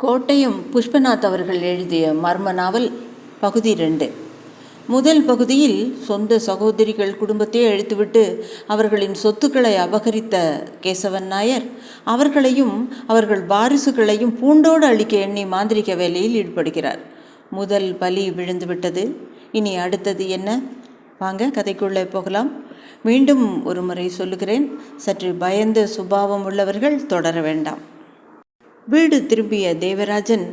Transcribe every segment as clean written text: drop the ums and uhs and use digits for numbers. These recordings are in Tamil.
கோட்டயம் புஷ்பநாத் அவர்கள் எழுதிய மர்ம நாவல் பகுதி 2. முதல் பகுதியில் சொந்த சகோதரிகள் குடும்பத்தை அழித்துவிட்டு அவர்களின் சொத்துக்களை அபகரித்த கேசவன் நாயர் அவர்களையும் அவர்கள் வாரிசுகளையும் பூண்டோடு அழிக்க எண்ணி மாந்திரிக வேலையில் ஈடுபடுகிறார். முதல் பலி விழுந்துவிட்டது. இனி அடுத்தது என்ன? வாங்க கதைக்குள்ளே போகலாம். மீண்டும் ஒரு முறை சொல்லுகிறேன், சற்று பயந்த சுபாவம் உள்ளவர்கள் தொடர வேண்டாம். வீடு திரும்பிய தேவராஜன்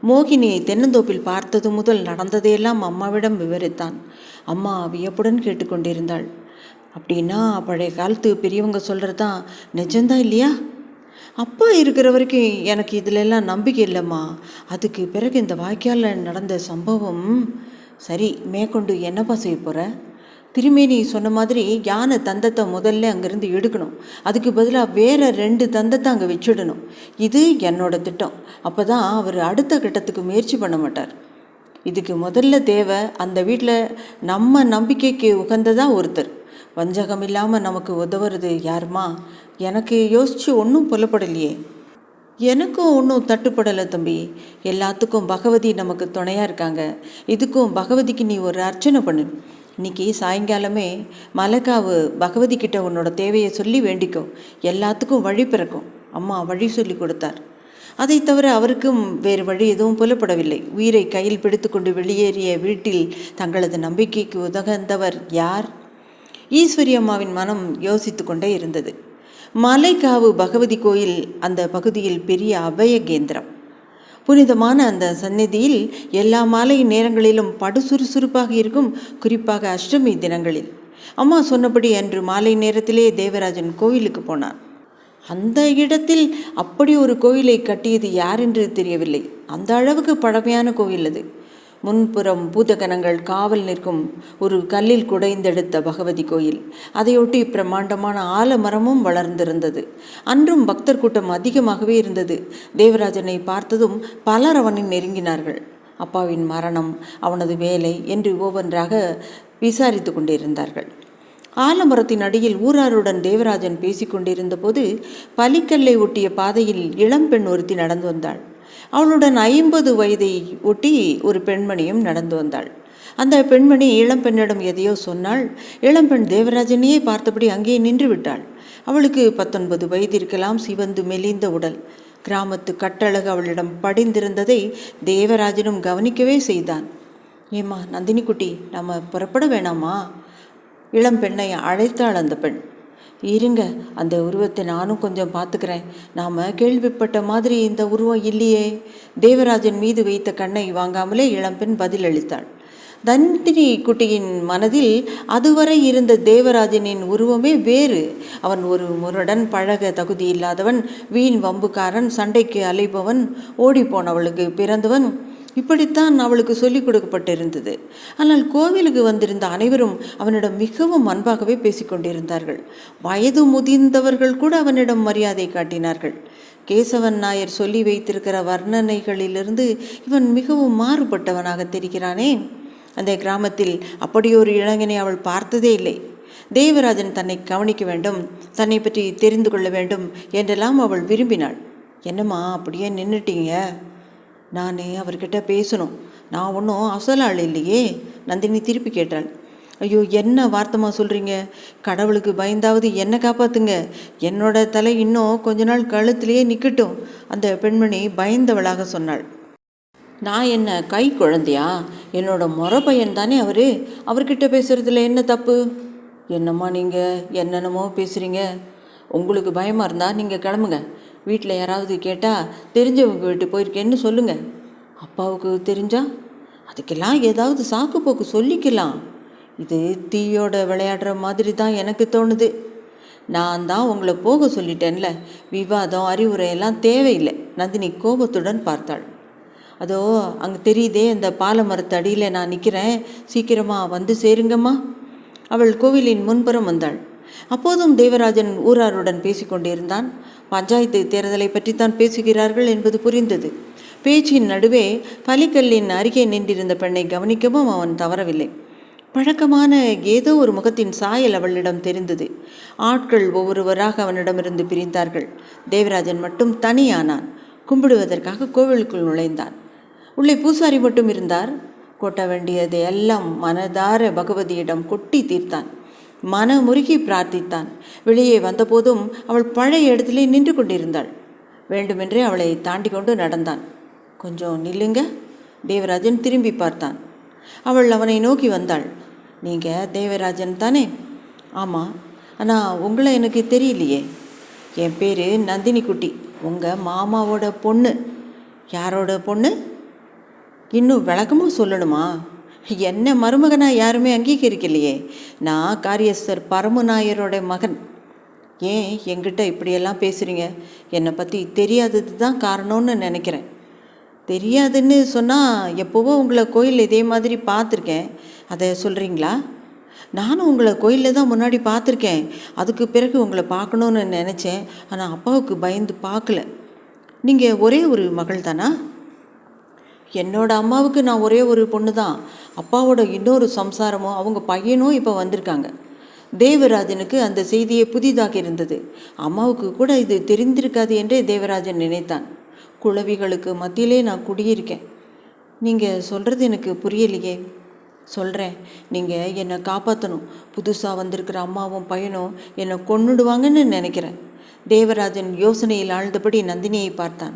மோகினியை தென்னந்தோப்பில் பார்த்தது முதல் நடந்ததையெல்லாம் அம்மாவிடம் விவரித்தான். அம்மா வியப்புடன் கேட்டுக்கொண்டிருந்தாள். அப்படின்னா பழைய காலத்து பெரியவங்க சொல்கிறது தான் நிஜம்தான் இல்லையா? அப்பா இருக்கிற வரைக்கும் எனக்கு இதிலெல்லாம் நம்பிக்கை இல்லைம்மா. அதுக்கு பிறகு இந்த வாய்க்காலில் நடந்த சம்பவம். சரி, மேற்கொண்டு என்னப்பா செய்ய போகிற? திருமேனி சொன்ன மாதிரி யானை தந்தத்தை முதல்ல அங்கேருந்து எடுக்கணும். அதுக்கு பதிலாக வேறு 2 தந்தத்தை அங்கே வச்சுடணும். இது என்னோட திட்டம். அப்போ தான் அவர் அடுத்த கட்டத்துக்கு முயற்சி பண்ண மாட்டார். இதுக்கு முதல்ல தேவை, அந்த வீட்டில் நம்ம நம்பிக்கைக்கு உகந்ததாக ஒருத்தர். வஞ்சகம் இல்லாமல் நமக்கு உதவுறது யாருமா? எனக்கு யோசித்து ஒன்றும் புலப்படலையே. எனக்கும் ஒன்றும் தட்டுப்படலை தம்பி. எல்லாத்துக்கும் பகவதி நமக்கு துணையாக இருக்காங்க. இதுக்கும் பகவதிக்கு நீ ஒரு அர்ச்சனை பண்ணு. இன்னைக்கு சாயங்காலமே மலைக்காவு பகவதி கிட்ட உன்னோட தேவையை சொல்லி வேண்டிக்கோ. எல்லாத்துக்கும் வழி பிறக்கும். அம்மா வழி சொல்லி கொடுத்தார். அதை தவிர அவருக்கும் வேறு வழி எதுவும் புலப்படவில்லை. உயிரை கையில் பிடித்து கொண்டு வெளியேறிய வீட்டில் தங்களது நம்பிக்கைக்கு உதகந்தவர் யார்? ஈஸ்வரி அம்மாவின் மனம் யோசித்து கொண்டே இருந்தது. மலைக்காவு பகவதி கோயில் அந்த பகுதியில் பெரிய அபய கேந்திரம். புனிதமான அந்த சந்நிதியில் எல்லா மாலை நேரங்களிலும் படு சுறுசுறுப்பாக இருக்கும், குறிப்பாக அஷ்டமி தினங்களில். அம்மா சொன்னபடி அன்று மாலை நேரத்திலே தேவராஜன் கோயிலுக்கு போனார். அந்த இடத்தில் அப்படி ஒரு கோயிலை கட்டியது யார் என்று தெரியவில்லை. அந்த அளவுக்கு பழமையான கோயில் அது. முன்புறம் பூதகணங்கள் காவல் நிற்கும் ஒரு கல்லில் குடைந்தெடுத்த பகவதி கோயில். அதையொட்டி பிரம்மாண்டமான ஆலமரமும் வளர்ந்திருந்தது. அன்றும் பக்தர் கூட்டம் அதிகமாகவே இருந்தது. தேவராஜனை பார்த்ததும் பலர் அவனை நெருங்கினார்கள். அப்பாவின் மரணம், அவனது வேலை என்று ஒவ்வொன்றாக விசாரித்து கொண்டிருந்தார்கள். ஆலமரத்தின் அடியில் ஊராருடன் தேவராஜன் பேசிக்கொண்டிருந்த போது பலிக்கல்லை ஒட்டிய பாதையில் இளம்பெண் ஒருத்தி நடந்து வந்தாள். அவளுடன் 50 வயதை ஒட்டி ஒரு பெண்மணியும் நடந்து வந்தாள். அந்த பெண்மணி இளம்பெண்ணிடம் எதையோ சொன்னாள். இளம்பெண் தேவராஜனையே பார்த்தபடி அங்கேயே நின்று விட்டாள். அவளுக்கு 19 வயது இருக்கலாம். சிவந்து மெலிந்த உடல், கிராமத்து கட்டழகு அவளிடம் படிந்திருந்ததை தேவராஜனும் கவனிக்கவே செய்தான். ஏம்மா நந்தினி குட்டி, நம்ம புறப்பட வேணாமா? இளம்பெண்ணை அழைத்தாள் அந்த பெண். இருங்க, அந்த உருவத்தை நானும் கொஞ்சம் பார்த்துக்கிறேன். நாம் கேள்விப்பட்ட மாதிரி இந்த உருவம் இல்லையே. தேவராஜன் மீது வைத்த கண்ணை வாங்காமலே இளம்பெண் பதிலளித்தாள். நந்தினி குட்டியின் மனதில் அதுவரை இருந்த தேவராஜனின் உருவமே வேறு. அவன் ஒரு முரடன், பழக தகுதி இல்லாதவன், வீண் வம்புக்காரன், சண்டைக்கு அலைபவன், ஓடிப்போனவளுக்கு பிறந்தவன், இப்படித்தான் அவளுக்கு சொல்லிக் கொடுக்கப்பட்டிருந்தது. ஆனால் கோவிலுக்கு வந்திருந்த அனைவரும் அவனிடம் மிகவும் அன்பாகவே பேசிக்கொண்டிருந்தார்கள். வயது முதிர்ந்தவர்கள் கூட அவனிடம் மரியாதை காட்டினார்கள். கேசவன் நாயர் சொல்லி வைத்திருக்கிற வர்ணனைகளிலிருந்து இவன் மிகவும் மாறுபட்டவனாக தெரிகிறானே. அந்த கிராமத்தில் அப்படியொரு இளைஞனை அவள் பார்த்ததே இல்லை. தேவராஜன் தன்னை கவனிக்க வேண்டும், தன்னை பற்றி தெரிந்து கொள்ள வேண்டும் என்றெல்லாம் அவள் விரும்பினாள். என்னம்மா அப்படியே நின்றுட்டீங்க? நான் அவர்கிட்ட பேசணும். நான் ஒன்றும் அசலாள் இல்லையே, நந்தினி திருப்பி கேட்டாள். ஐயோ, என்ன வார்த்தமாக சொல்கிறீங்க? கடவுளுக்கு பயந்தாவது என்னை காப்பாற்றுங்க. என்னோட தலை இன்னும் கொஞ்ச நாள் கழுத்திலேயே நிற்கட்டும், அந்த பெண்மணி பயந்தவளாக சொன்னாள். நான் என்ன கை குழந்தையா? என்னோட முறை பையன் தானே அவர்கிட்ட பேசுகிறதுல என்ன தப்பு? என்னம்மா நீங்கள் என்னென்னமோ பேசுகிறீங்க. உங்களுக்கு பயமாக இருந்தால் நீங்கள் கிளம்புங்க. வீட்டில் யாராவது கேட்டால் தெரிஞ்சவங்க வீட்டு போயிருக்கேன்னு சொல்லுங்கள். அப்பாவுக்கு தெரிஞ்சா அதுக்கெல்லாம் ஏதாவது சாக்கு போக்கு சொல்லிக்கலாம். இது தீயோட விளையாடுற மாதிரி தான் எனக்கு தோணுது. நான் தான் உங்களை போக சொல்லிட்டேன்ல. விவாதம், அறிவுரையெல்லாம் தேவையில்லை. நந்தினி கோபத்துடன் பார்த்தாள். அதோ அங்கே தெரியுதே, அந்த பால மரத்து அடியில் நான் நிற்கிறேன். சீக்கிரமாக வந்து சேருங்கம்மா. அவள் கோவிலின் முன்புறம் வந்தாள். அப்போதும் தேவராஜன் ஊராருடன் பேசிக்கொண்டிருந்தான். பஞ்சாயத்து தேர்தலை பற்றித்தான் பேசுகிறார்கள் என்பது புரிந்தது. பேச்சின் நடுவே பலிக்கல்லின் அருகே நின்றிருந்த பெண்ணை கவனிக்கவும் அவன் தவறவில்லை. பழக்கமான ஏதோ ஒரு முகத்தின் சாயல் அவளிடம் தெரிந்தது. ஆட்கள் ஒவ்வொருவராக அவனிடமிருந்து பிரிந்தார்கள். தேவராஜன் மட்டும் தனியானான். கும்பிடுவதற்காக கோவிலுக்குள் நுழைந்தான். உள்ளே பூசாரி மட்டும் இருந்தார். கொட்ட வேண்டியதை எல்லாம் மனதார பகவதியிடம் கொட்டி தீர்த்தான். மனமுருகி பிரார்த்தித்தான். வெளியே வந்தபோதும் அவள் பழைய இடத்திலே நின்று கொண்டிருந்தாள். வேண்டுமென்றே அவளை தாண்டி கொண்டு நடந்தான். கொஞ்சம் நில்லுங்க. தேவராஜன் திரும்பி பார்த்தான். அவள் அவனை நோக்கி வந்தாள். நீங்கள் தேவராஜன் தானே? ஆமாம். ஆனால் உங்களை எனக்கு தெரியலையே. என் பேர் நந்தினி குட்டி, உங்கள் மாமாவோட பொண்ணு. யாரோட பொண்ணு? இன்னும் விளக்கமாக சொல்லணுமா? என்ன மருமகனாக யாருமே அங்கீகரிக்கலையே. நான் காரியஸ்தர் பரமு நாயரோட மகன். ஏன் என்கிட்ட இப்படியெல்லாம் பேசுகிறீங்க? என்னை பற்றி தெரியாதது தான் காரணம்னு நினைக்கிறேன். தெரியாதுன்னு சொன்னால் எப்போவோ உங்களை கோயில் இதே மாதிரி பார்த்துருக்கேன், அதை சொல்கிறீங்களா? நானும் உங்களை கோயிலில் தான் முன்னாடி பார்த்துருக்கேன். அதுக்கு பிறகு உங்களை பார்க்கணுன்னு நினச்சேன். ஆனால் அப்பாவுக்கு பயந்து பார்க்கல. நீங்கள் ஒரே ஒரு மகள் தானா? என்னோட அம்மாவுக்கு நான் ஒரே ஒரு பொண்ணு தான். அப்பாவோட இன்னொரு சம்சாரமும் அவங்க பையனும் இப்போ வந்திருக்காங்க. தேவராஜனுக்கு அந்த செய்தியை புதிதாக இருந்தது. அம்மாவுக்கு கூட இது தெரிந்திருக்காது என்றே தேவராஜன் நினைத்தான். குளவிகளுக்கு மத்தியிலே நான் குடியிருக்கேன். நீங்கள் சொல்கிறது எனக்கு புரியலையே. சொல்கிறேன், நீங்கள் என்னை காப்பாற்றணும். புதுசாக வந்திருக்கிற அம்மாவும் பையனும் என்னை கொன்னுடுவாங்கன்னு நினைக்கிறேன். தேவராஜன் யோசனையில் ஆழ்ந்தபடி நந்தினியை பார்த்தான்.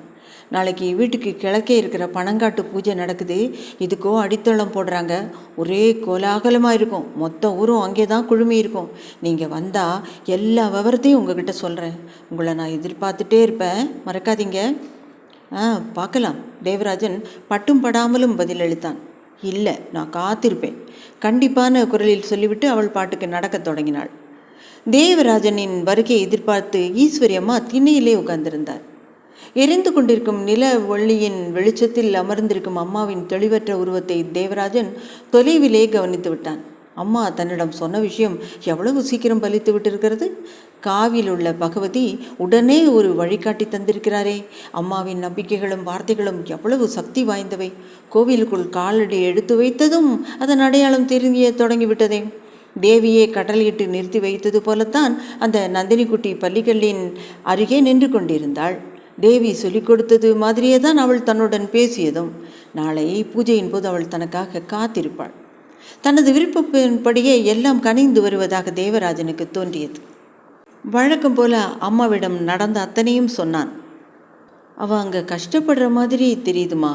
நாளைக்கு வீட்டுக்கு கிழக்கே இருக்கிற பனங்காட்டு பூஜை நடக்குது. இதுக்கோ அடித்தளம் போடுறாங்க. ஒரே கோலாகலமாக இருக்கும். மொத்த ஊரும் அங்கே தான் குழுமி இருக்கும். நீங்கள் வந்தால் எல்லா விவரத்தையும் உங்ககிட்ட சொல்கிறேன். உங்களை நான் எதிர்பார்த்துட்டே இருப்பேன், மறக்காதீங்க. பார்க்கலாம். தேவராஜன் பட்டும் படாமலும் பதிலளித்தான். இல்லை, நான் காத்திருப்பேன், கண்டிப்பான குரலில் சொல்லிவிட்டு அவள் பாட்டுக்கு நடக்கத் தொடங்கினாள். தேவராஜனின் வருகையை எதிர்பார்த்து ஈஸ்வரி அம்மா திண்ணையிலே உட்கார்ந்திருந்தார். எரிந்து கொண்டிருக்கும் நில ஒளியின் வெளிச்சத்தில் அமர்ந்திருக்கும் அம்மாவின் தெளிவற்ற உருவத்தை தேவராஜன் தொலைவிலே கவனித்து விட்டான். அம்மா தன்னிடம் சொன்ன விஷயம் எவ்வளவு சீக்கிரம் பலித்து விட்டிருக்கிறது. காவில் உள்ள பகவதி உடனே ஒரு வழிகாட்டி தந்திருக்கிறாரே. அம்மாவின் நம்பிக்கைகளும் வார்த்தைகளும் எவ்வளவு சக்தி வாய்ந்தவை. கோவிலுக்குள் காலடி எடுத்து வைத்ததும் அதன் அடையாளம் தெரிய தொடங்கிவிட்டதே. தேவியை கடலிட்டு நிறுத்தி வைத்தது போலத்தான் அந்த நந்தினி குட்டி பள்ளிக்கல்லின் அருகே நின்று கொண்டிருந்தாள். தேவி சொல்லிக் கொடுத்தது மாதிரியே தான் அவள் தன்னுடன் பேசியதும். நாளை பூஜையின் போது அவள் தனக்காக காத்திருப்பாள். தனது விருப்பப்படியே எல்லாம் கனிந்து வருவதாக தேவராஜனுக்கு தோன்றியது. வழக்கம் போல அம்மாவிடம் நடந்த அத்தனையும் சொன்னான். அவள் அங்கே கஷ்டப்படுற மாதிரி தெரியுதுமா.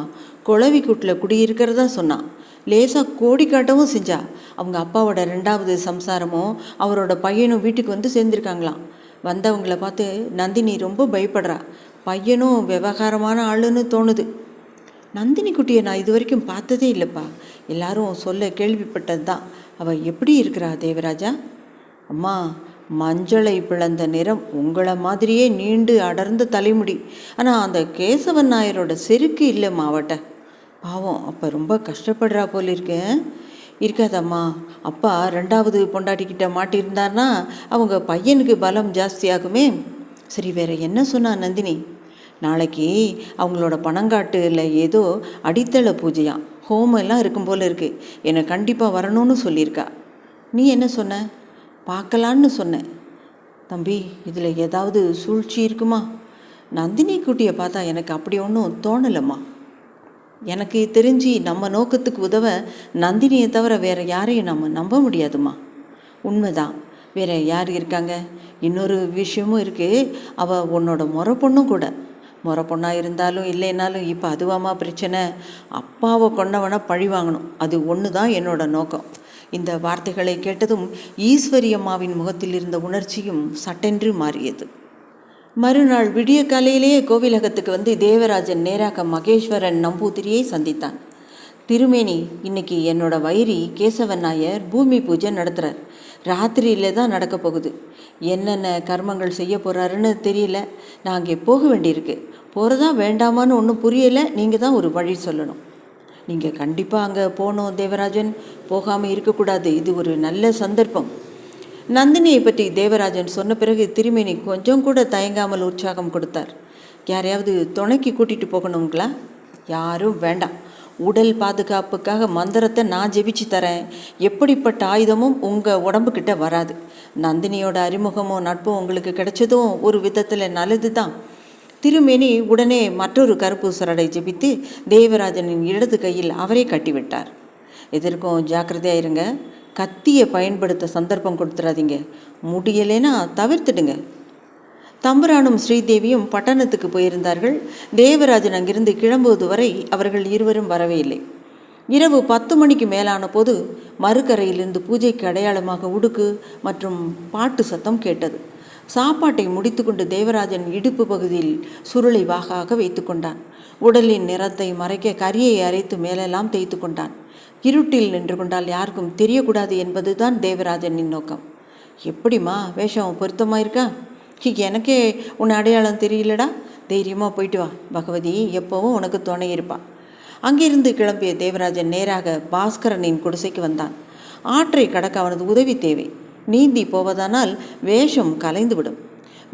குளவி கூட்டில் குடியிருக்கிறதா சொன்னான். லேசாக கோடி காட்டவும் செஞ்சா. அவங்க அப்பாவோட 2வது சம்சாரமும் அவரோட பையனும் வீட்டுக்கு வந்து சேர்ந்துருக்காங்களாம். வந்தவங்களை பார்த்து நந்தினி ரொம்ப பயப்படுறா. பையனும் விவகாரமான ஆளுன்னு தோணுது. நந்தினி குட்டியை நான் இது வரைக்கும் பார்த்ததே இல்லைப்பா. எல்லாரும் சொல்ல கேள்விப்பட்டது தான். அவள் எப்படி இருக்கிறா தேவராஜா? அம்மா, மஞ்சளை பிளந்த நிறம், உங்களை மாதிரியே நீண்டு அடர்ந்த தலைமுடி. ஆனால் அந்த கேசவன் நாயரோட செருக்கு இல்லை மாவட்ட. பாவம், அப்போ ரொம்ப கஷ்டப்படுறா போல் இருக்கு. இருக்காதம்மா, அப்பா 2வது பொண்டாட்டிக்கிட்ட மாட்டியிருந்தார்னா அவங்க பையனுக்கு பலம் ஜாஸ்தியாகுமே. சரி, வேற என்ன சொன்னா நந்தினி? நாளைக்கு அவங்களோட பனங்காட்டில் ஏதோ அடித்தள பூஜையாம், ஹோமம் எல்லாம் இருக்கும் போல இருக்கு. என்னை கண்டிப்பாக வரணும்னு சொல்லியிருக்கா. நீ என்ன சொன்ன? பார்க்கலான்னு சொன்னேன். தம்பி, இதில் ஏதாவது சூழ்ச்சி இருக்குமா? நந்தினி குட்டியை பார்த்தா எனக்கு அப்படி ஒன்றும் தோணலம்மா. எனக்கு தெரிஞ்சு நம்ம நோக்கத்துக்கு உதவ நந்தினியை தவிர வேறு யாரையும் நம்ம நம்ப முடியாதுமா. உண்மைதான், வேறு யார் இருக்காங்க? இன்னொரு விஷயமும் இருக்குது. அவள் உன்னோட முறை பொண்ணும் கூட. முறை பொண்ணாக இருந்தாலும் இல்லைனாலும் இப்போ அதுவாமா பிரச்சனை? அப்பாவை கொண்டவனை பழி வாங்கணும், அது ஒன்று தான் என்னோட நோக்கம். இந்த வார்த்தைகளை கேட்டதும் ஈஸ்வரி அம்மாவின் முகத்தில் இருந்த உணர்ச்சியும் சட்டென்று மாறியது. மறுநாள் விடிய காலையிலேயே கோவிலகத்துக்கு வந்து தேவராஜன் நேராக மகேஸ்வரன் நம்பூதிரியை சந்தித்தான். திருமேனி, இன்னைக்கு என்னோட வைரி கேசவன் நாயர் பூமி பூஜை நடத்துகிறார். ராத்திரியில தான் நடக்க போகுது. என்னென்ன கர்மங்கள் செய்ய போகிறாருன்னு தெரியல. நான் அங்கே போக வேண்டியிருக்கு. போகிறதா வேண்டாமான்னு ஒன்றும் புரியலை. நீங்கள் தான் ஒரு வழி சொல்லணும். நீங்கள் கண்டிப்பாக அங்கே போகணும் தேவராஜன். போகாமல் இருக்கக்கூடாது. இது ஒரு நல்ல சந்தர்ப்பம். நந்தினியை பற்றி தேவராஜன் சொன்ன பிறகு திருமேனி கொஞ்சம் கூட தயங்காமல் உற்சாகம் கொடுத்தார். யாரையாவது துணைக்கு கூட்டிகிட்டு போகணுங்களா? யாரும் வேண்டாம். உடல் பாதுகாப்புக்காக மந்திரத்தை நான் ஜெபிச்சு தரேன். எப்படிப்பட்ட ஆயுதமும் உங்கள் உடம்புக்கிட்ட வராது. நந்தினியோட அறிமுகமும் நட்பும் உங்களுக்கு கிடைச்சதும் ஒரு விதத்தில் நல்லது தான். திருமேனி உடனே மற்றொரு கருப்பு சரடை ஜெபித்து தேவராஜனின் இடது கையில் அவரை கட்டிவிட்டார். எதற்கும் ஜாக்கிரதையாக இருங்க, கத்தியை பயன்படுத்த சந்தர்ப்பம் கொடுத்துடாதீங்க, முடியலைன்னா தவிர்த்துடுங்க. தம்புரானும் ஸ்ரீதேவியும் பட்டணத்துக்கு போயிருந்தார்கள். தேவராஜன் அங்கிருந்து கிளம்புவது வரை அவர்கள் இருவரும் வரவே இல்லை. இரவு 10 மணிக்கு மேலான போது மறுக்கரையிலிருந்து பூஜைக்கு அடையாளமாக உடுக்கு மற்றும் பாட்டு சத்தம் கேட்டது. சாப்பாட்டை முடித்துக்கொண்டு தேவராஜன் இடுப்பு பகுதியில் சுருளை வாகாக வைத்து கொண்டான். உடலின் நிறத்தை மறைக்க கரியை அரைத்து மேலெல்லாம் தேய்த்து கொண்டான். இருட்டில் நின்று கொண்டால் யாருக்கும் தெரியக்கூடாது என்பதுதான் தேவராஜனின் நோக்கம். எப்படிம்மா வேஷம் பொருத்தமாயிருக்கா? எனக்கே உன் அடையாளம் தெரியலடா, தைரியமாக போயிட்டு வா, பகவதி எப்போவும் உனக்கு துணை இருப்பா. அங்கிருந்து கிளம்பிய தேவராஜன் நேராக பாஸ்கரனின் குடிசைக்கு வந்தான். ஆற்றை கடக்க அவனது உதவி தேவை. நீந்தி போவதானால் வேஷம் கலைந்துவிடும்.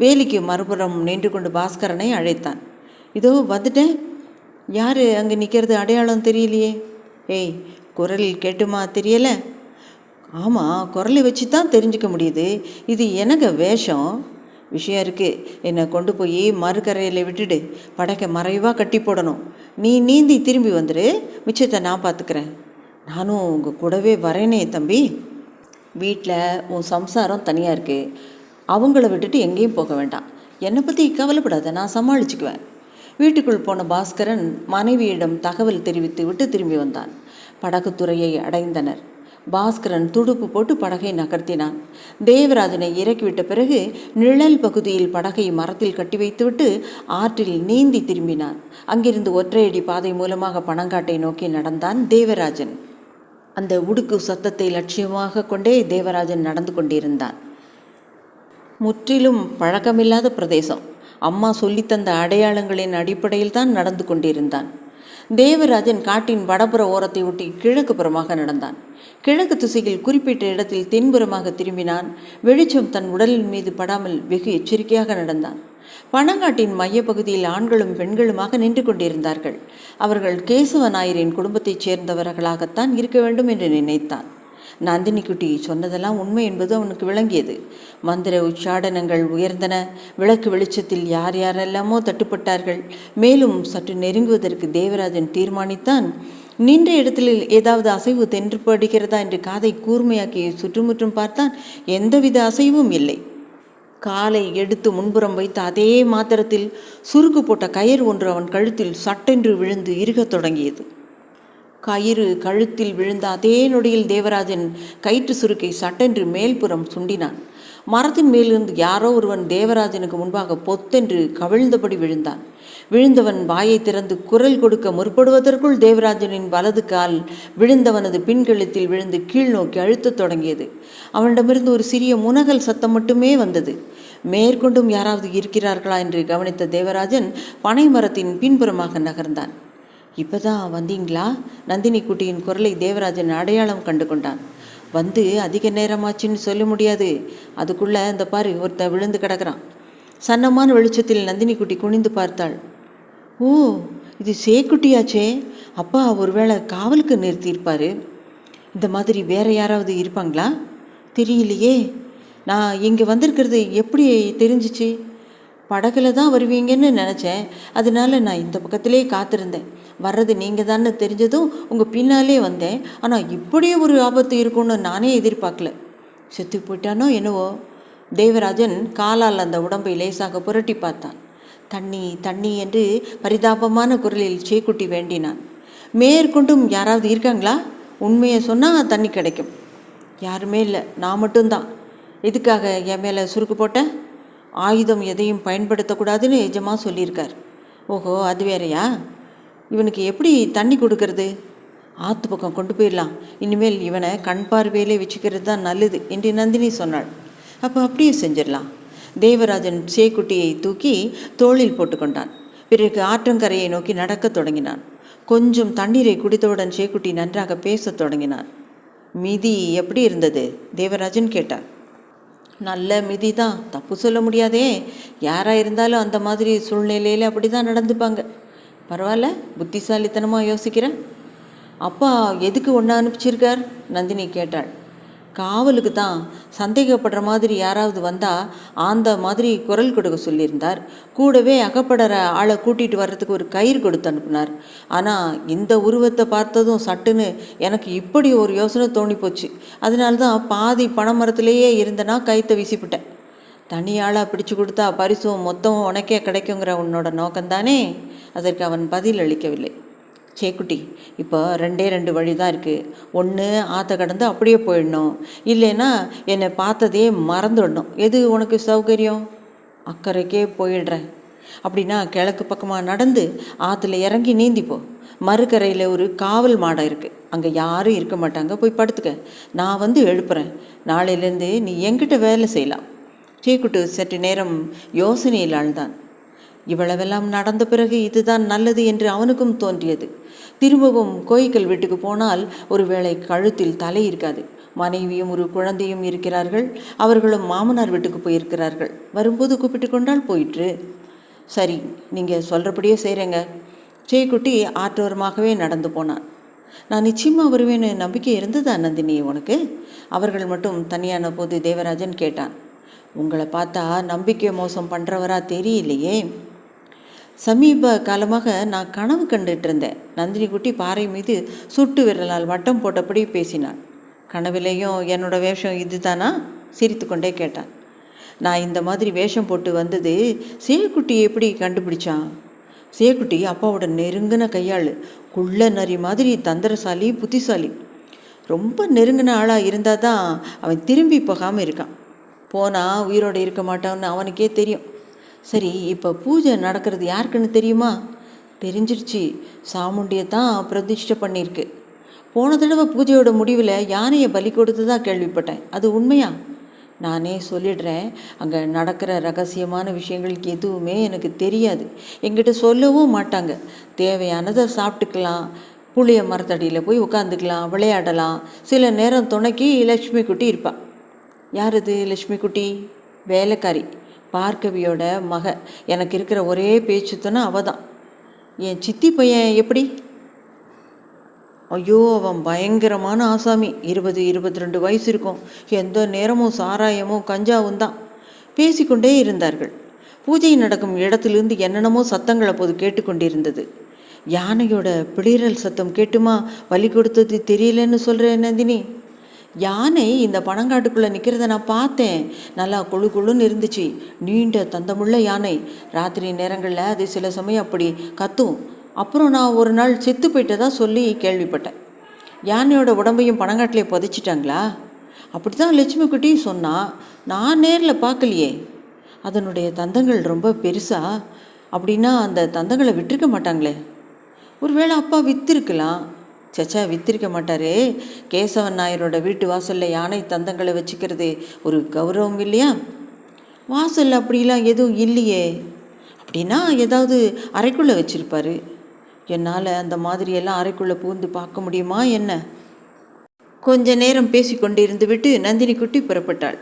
வேலிக்கு மறுபுறம் நின்று கொண்டு பாஸ்கரனை அழைத்தான். இதோ வந்துட்டேன். யார் அங்கே நிற்கிறது? அடையாளம் தெரியலையே. ஏய், குரலில் கேட்டுமா தெரியல? ஆமாம், குரலை வச்சு தான் தெரிஞ்சுக்க முடியுது. இது எனக்கு வேஷம். விஷயம் இருக்குது, என்னை கொண்டு போய் மறுக்கரையில் விட்டுடு, படக்கை மறைவாக கட்டி போடணும். நீ நீந்தி திரும்பி வந்துடு, மிச்சத்தை நான் பார்த்துக்கிறேன். நானும் உங்கள் கூடவே வரேனே தம்பி. வீட்டில் உன் சம்சாரம் தனியாக இருக்குது, அவங்கள விட்டுட்டு எங்கேயும் போக வேண்டாம். என்னை பற்றி கவலைப்படாத, நான் சமாளிச்சுக்குவேன். வீட்டுக்குள் போன பாஸ்கரன் மனைவியிடம் தகவல் தெரிவித்து விட்டு திரும்பி வந்தான். படகுத்துறையை அடைந்தனர். பாஸ்கரன் துடுப்பு போட்டு படகை நகர்த்தினான். தேவராஜனை இறக்கிவிட்ட பிறகு நிழல் பகுதியில் படகை மரத்தில் கட்டி வைத்துவிட்டு ஆற்றில் நீந்தி திரும்பினான். அங்கிருந்து ஒற்றையடி பாதை மூலமாக பனங்காட்டை நோக்கி நடந்தான் தேவராஜன். அந்த உடுக்கு சத்தத்தை லட்சியமாக கொண்டே தேவராஜன் நடந்து கொண்டிருந்தான். முற்றிலும் பழக்கமில்லாத பிரதேசம். அம்மா சொல்லித்தந்த அடையாளங்களின் அடிப்படையில் தான் நடந்து கொண்டிருந்தான். தேவராஜன் காட்டின் வடபுற ஓரத்தை ஒட்டி கிழக்கு புறமாக நடந்தான். கிழக்கு திசையில் குறிப்பிட்ட இடத்தில் தென்புறமாக திரும்பினான். வெளிச்சம் தன் உடலின் மீது படாமல் வெகு எச்சரிக்கையாக நடந்தான். பனங்காட்டின் மையப்பகுதியில் ஆண்களும் பெண்களுமாக நின்று கொண்டிருந்தார்கள். அவர்கள் கேசவ நாயரின் குடும்பத்தைச் சேர்ந்தவர்களாகத்தான் இருக்க வேண்டும் என்று நினைத்தான். நந்தினிக்குட்டி சொன்னதெல்லாம் உண்மை என்பது அவனுக்கு விளங்கியது. மந்திர உச்சாடனங்கள் உயர்ந்தன. விளக்கு வெளிச்சத்தில் யார் யாரெல்லாமோ தட்டுப்பட்டார்கள். மேலும் சற்று நெருங்குவதற்கு தேவராஜன் தீர்மானித்தான். நின்ற இடத்தில் ஏதாவது அசைவு தென்படுகிறதா என்று காதை கூர்மையாக்கி சுற்றுமுற்றும் பார்த்தான். எந்தவித அசைவும் இல்லை. காலை எடுத்து முன்புறம் வைத்த அதே மாத்திரத்தில் சுருக்கு போட்ட கயிறு ஒன்று அவன் கழுத்தில் சட்டென்று விழுந்து இறுகத் தொடங்கியது. கயிறு கழுத்தில் விழுந்த அதே நொடியில் தேவராஜன் கயிற்று சுருக்கை சட்டென்று மேல்புறம் சுண்டினான். மரத்தின் மேலிருந்து யாரோ ஒருவன் தேவராஜனுக்கு முன்பாக பொத்தென்று கவிழ்ந்தபடி விழுந்தான். விழுந்தவன் வாயை திறந்து குரல் கொடுக்க முற்படுவதற்குள் தேவராஜனின் வலது கால் விழுந்தவனது பின்கழுத்தில் விழுந்து கீழ் நோக்கி அழுத்தத் தொடங்கியது. அவனிடமிருந்து ஒரு சிறிய முனகல் சத்தம் மட்டுமே வந்தது. மேற்கொண்டும் யாராவது இருக்கிறார்களா என்று கவனித்த தேவராஜன் பனை மரத்தின் பின்புறமாக நகர்ந்தான். இப்போதான் வந்தீங்களா? நந்தினி குட்டியின் குரலை தேவராஜன் அடையாளம் கண்டு கொண்டான். வந்து அதிக நேரமாச்சுன்னு சொல்ல முடியாது, அதுக்குள்ளே இந்த பாரு ஒருத்த விழுந்து கிடக்கிறான். சன்னமான வெளிச்சத்தில் நந்தினி குட்டி குனிந்து பார்த்தாள். ஓ, இது சேக்குட்டியாச்சே. அப்பா ஒருவேளை காவலுக்கு நிறுத்தியிருப்பார். இந்த மாதிரி வேற யாராவது இருப்பாங்களா? தெரியலையே. நான் இங்கே வந்திருக்கிறது எப்படி தெரிஞ்சிச்சு? படகுல தான் வருவீங்கன்னு நினச்சேன், அதனால நான் இந்த பக்கத்திலே காத்திருந்தேன். வர்றது நீங்கள் தானே தெரிஞ்சதும் உங்கள் பின்னாலே வந்தேன். ஆனால் இப்படியே ஒரு ஆபத்து இருக்கும்னு நானே எதிர்பார்க்கல. செத்து போயிட்டானோ என்னவோ. தேவராஜன் காலால் அந்த உடம்பை லேசாக புரட்டி பார்த்தான். தண்ணி தண்ணி என்று பரிதாபமான குரலில் சேக்குட்டி வேண்டினான். மேற்கொண்டும் யாராவது இருக்காங்களா? உண்மையை சொன்னால் தண்ணி கிடைக்கும். யாருமே இல்லை, நான் மட்டும்தான். எதுக்காக என் மேலே சுருக்கு போட்டேன்? ஆயுதம் எதையும் பயன்படுத்தக்கூடாதுன்னு எஜமா சொல்லியிருக்கார். ஓஹோ, அது வேறையா? இவனுக்கு எப்படி தண்ணி கொடுக்கறது? ஆற்று பக்கம் கொண்டு போயிடலாம். இனிமேல் இவனை கண் பார்வையிலே வச்சுக்கிறது தான் நல்லது என்று நந்தினி சொன்னாள். அப்போ அப்படியே செஞ்சிடலாம். தேவராஜன் சேக்குட்டியை தூக்கி தோளில் போட்டுக்கொண்டான். பிறகு ஆற்றங்கரையை நோக்கி நடக்கத் தொடங்கினான். கொஞ்சம் தண்ணீரை குடித்தவுடன் சேக்குட்டி நன்றாக பேசத் தொடங்கினான். மிதி எப்படி இருந்தது? தேவராஜன் கேட்டார். நல்ல மிதி தான், தப்பு சொல்ல முடியாதே. யாராக இருந்தாலும் அந்த மாதிரி சூழ்நிலையில் அப்படி தான் நடந்துப்பாங்க. பரவாயில்ல, புத்திசாலித்தனமாக யோசிக்கிறேன். அப்பா எதுக்கு ஒன்றா அனுப்பிச்சிருக்கார்? நந்தினி கேட்டாள். காவலுக்கு தான் சந்தேகப்படுற மாதிரி யாராவது வந்தால் அந்த மாதிரி குரல் கொடுக்க சொல்லியிருந்தார். கூடவே அகப்படுற ஆளை கூட்டிகிட்டு வர்றதுக்கு ஒரு கயிறு கொடுத்து அனுப்புனார். ஆனால் இந்த உருவத்தை பார்த்ததும் சட்டுன்னு எனக்கு இப்படி ஒரு யோசனை தோணி போச்சு. அதனால தான் பாதி பனைமரத்திலேயே இருந்தனா கயிற்றை வீசிவிட்டேன். தனி ஆளாக பிடிச்சு கொடுத்தா பரிசும் மொத்தமும் உனக்கே கிடைக்குங்கிற உன்னோட நோக்கம்தானே? அதற்கு அவன் பதில் அளிக்கவில்லை. சேக்குட்டி, இப்போ 2 வழி தான் இருக்குது. ஒன்று ஆற்ற கடந்து அப்படியே போயிடணும், இல்லைன்னா என்னை பார்த்ததே மறந்துடணும். எது உனக்கு சௌகரியம்? அக்கறைக்கே போயிடுறேன். அப்படின்னா கிழக்கு பக்கமாக நடந்து ஆற்றுல இறங்கி நீந்திப்போ. மறுக்கரையில் ஒரு காவல் மாடம் இருக்குது, அங்கே யாரும் இருக்க மாட்டாங்க, போய் படுத்துக்க. நான் வந்து எழுப்புறேன். நாளையிலேருந்து நீ என்கிட்ட வேலை செய்யலாம். சேக்குட்டு சற்று நேரம் யோசனையில் ஆழ்ந்தான். இவ்வளவெல்லாம் நடந்த பிறகு இதுதான் நல்லது என்று அவனுக்கும் தோன்றியது. திரும்பவும் கோயிக்கல் வீட்டுக்கு போனால் ஒருவேளை கழுத்தில் தலை இருக்காது. மனைவியும் ஒரு குழந்தையும் இருக்கிறார்கள். அவர்களும் மாமனார் வீட்டுக்கு போயிருக்கிறார்கள். வரும்போது கூப்பிட்டு கொண்டால் போயிற்று. சரி, நீங்கள் சொல்கிறபடியே செய்கிறேங்க. சேக்குட்டி ஆற்றோரமாகவே நடந்து போனான். நான் நிச்சயமாக வருவேன்னு நம்பிக்கை இருந்ததா நந்தினி உனக்கு? அவர்கள் மட்டும் தனியான போது தேவராஜன் கேட்டான். உங்களை பார்த்தா நம்பிக்கை மோசம் பண்ணுறவரா தெரியலையே. சமீப காலமாக நான் கனவு கண்டுட்டு இருந்தேன். நந்தினி குட்டி பாறை மீது சுட்டு விரலால் வட்டம் போட்டபடி பேசினான். கனவிலையும் என்னோட வேஷம் இதுதானா? சிரித்து கொண்டே கேட்டான். நான் இந்த மாதிரி வேஷம் போட்டு வந்தது சேக்குட்டி எப்படி கண்டுபிடிச்சான்? சேக்குட்டி அப்பாவோட நெருங்கின கையாள். குள்ள நரி மாதிரி தந்திரசாலி, புத்திசாலி. ரொம்ப நெருங்கின ஆளாக இருந்தால் தான் அவன் திரும்பி போகாமல் இருக்கான். போனால் உயிரோடு இருக்க மாட்டான்னு அவனுக்கே தெரியும். சரி, இப்போ பூஜை நடக்கிறது யாருக்குன்னு தெரியுமா? தெரிஞ்சிருச்சு. சாமுண்டியை தான் பிரதிஷ்டை பண்ணியிருக்கு. போன தடவை பூஜையோட முடிவில் யானையை பலி கொடுத்து தான் கேள்விப்பட்டேன். அது உண்மையா? நானே சொல்லிடுறேன், அங்கே நடக்கிற ரகசியமான விஷயங்களுக்கு எதுவுமே எனக்கு தெரியாது. எங்கிட்ட சொல்லவும் மாட்டாங்க. தேவையானதை சாப்பிட்டுக்கலாம், புளிய மரத்தடியில் போய் உட்காந்துக்கலாம், விளையாடலாம். சில நேரம் துணைக்கி லட்சுமி குட்டி இருப்பாள். யார் அது லட்சுமி குட்டி? வேலைக்காரி, பார்க்கவியோட மக. எனக்கு இருக்கிற ஒரே பேச்சுத்தனா அவள் தான். என் சித்தி பையன் எப்படி? ஐயோ, அவன் பயங்கரமான ஆசாமி. 20-22 வயசு இருக்கும். எந்த நேரமும் சாராயமும் கஞ்சாவும் தான். பேசிக்கொண்டே இருந்தார்கள். பூஜை நடக்கும் இடத்திலிருந்து என்னென்னமோ சத்தங்கள் அப்போது கேட்டுக்கொண்டிருந்தது. யானையோட பிளிரல் சத்தம் கேட்டுமா வலி கொடுத்தது தெரியலன்னு சொல்கிறேன் நந்தினி. யானை இந்த பனங்காட்டுக்குள்ளே நிற்கிறத நான் பார்த்தேன். நல்லா குழு குழுன்னு இருந்துச்சு. நீண்ட தந்தமுள்ள யானை. ராத்திரி நேரங்களில் அது சில சமயம் அப்படி கத்தும். அப்புறம் நான் ஒரு நாள் செத்து போயிட்டதா சொல்லி கேள்விப்பட்டேன். யானையோட உடம்பையும் பனங்காட்டிலே புதைச்சிட்டாங்களா? அப்படி தான் லட்சுமி குட்டி சொன்னா. நான் நேரில் பார்க்கலையே. அதனுடைய தந்தங்கள் ரொம்ப பெருசா. அப்படின்னா அந்த தந்தங்களை விட்டுருக்க மாட்டாங்களே. ஒருவேளை அப்பா விற்றுருக்கலாம். சச்சா, வித்திருக்க மாட்டார். கேசவன் நாயரோட வீட்டு வாசலில் யானை தந்தங்களை வச்சுக்கிறது ஒரு கௌரவம் இல்லையா? வாசல் அப்படிலாம் எதுவும் இல்லையே. அப்படின்னா ஏதாவது அறைக்குள்ளே வச்சுருப்பார். என்னால் அந்த மாதிரியெல்லாம் அறைக்குள்ளே பூந்து பார்க்க முடியுமா என்ன? கொஞ்ச நேரம் பேசி கொண்டிருந்து விட்டு நந்தினி குட்டி புறப்பட்டாள்.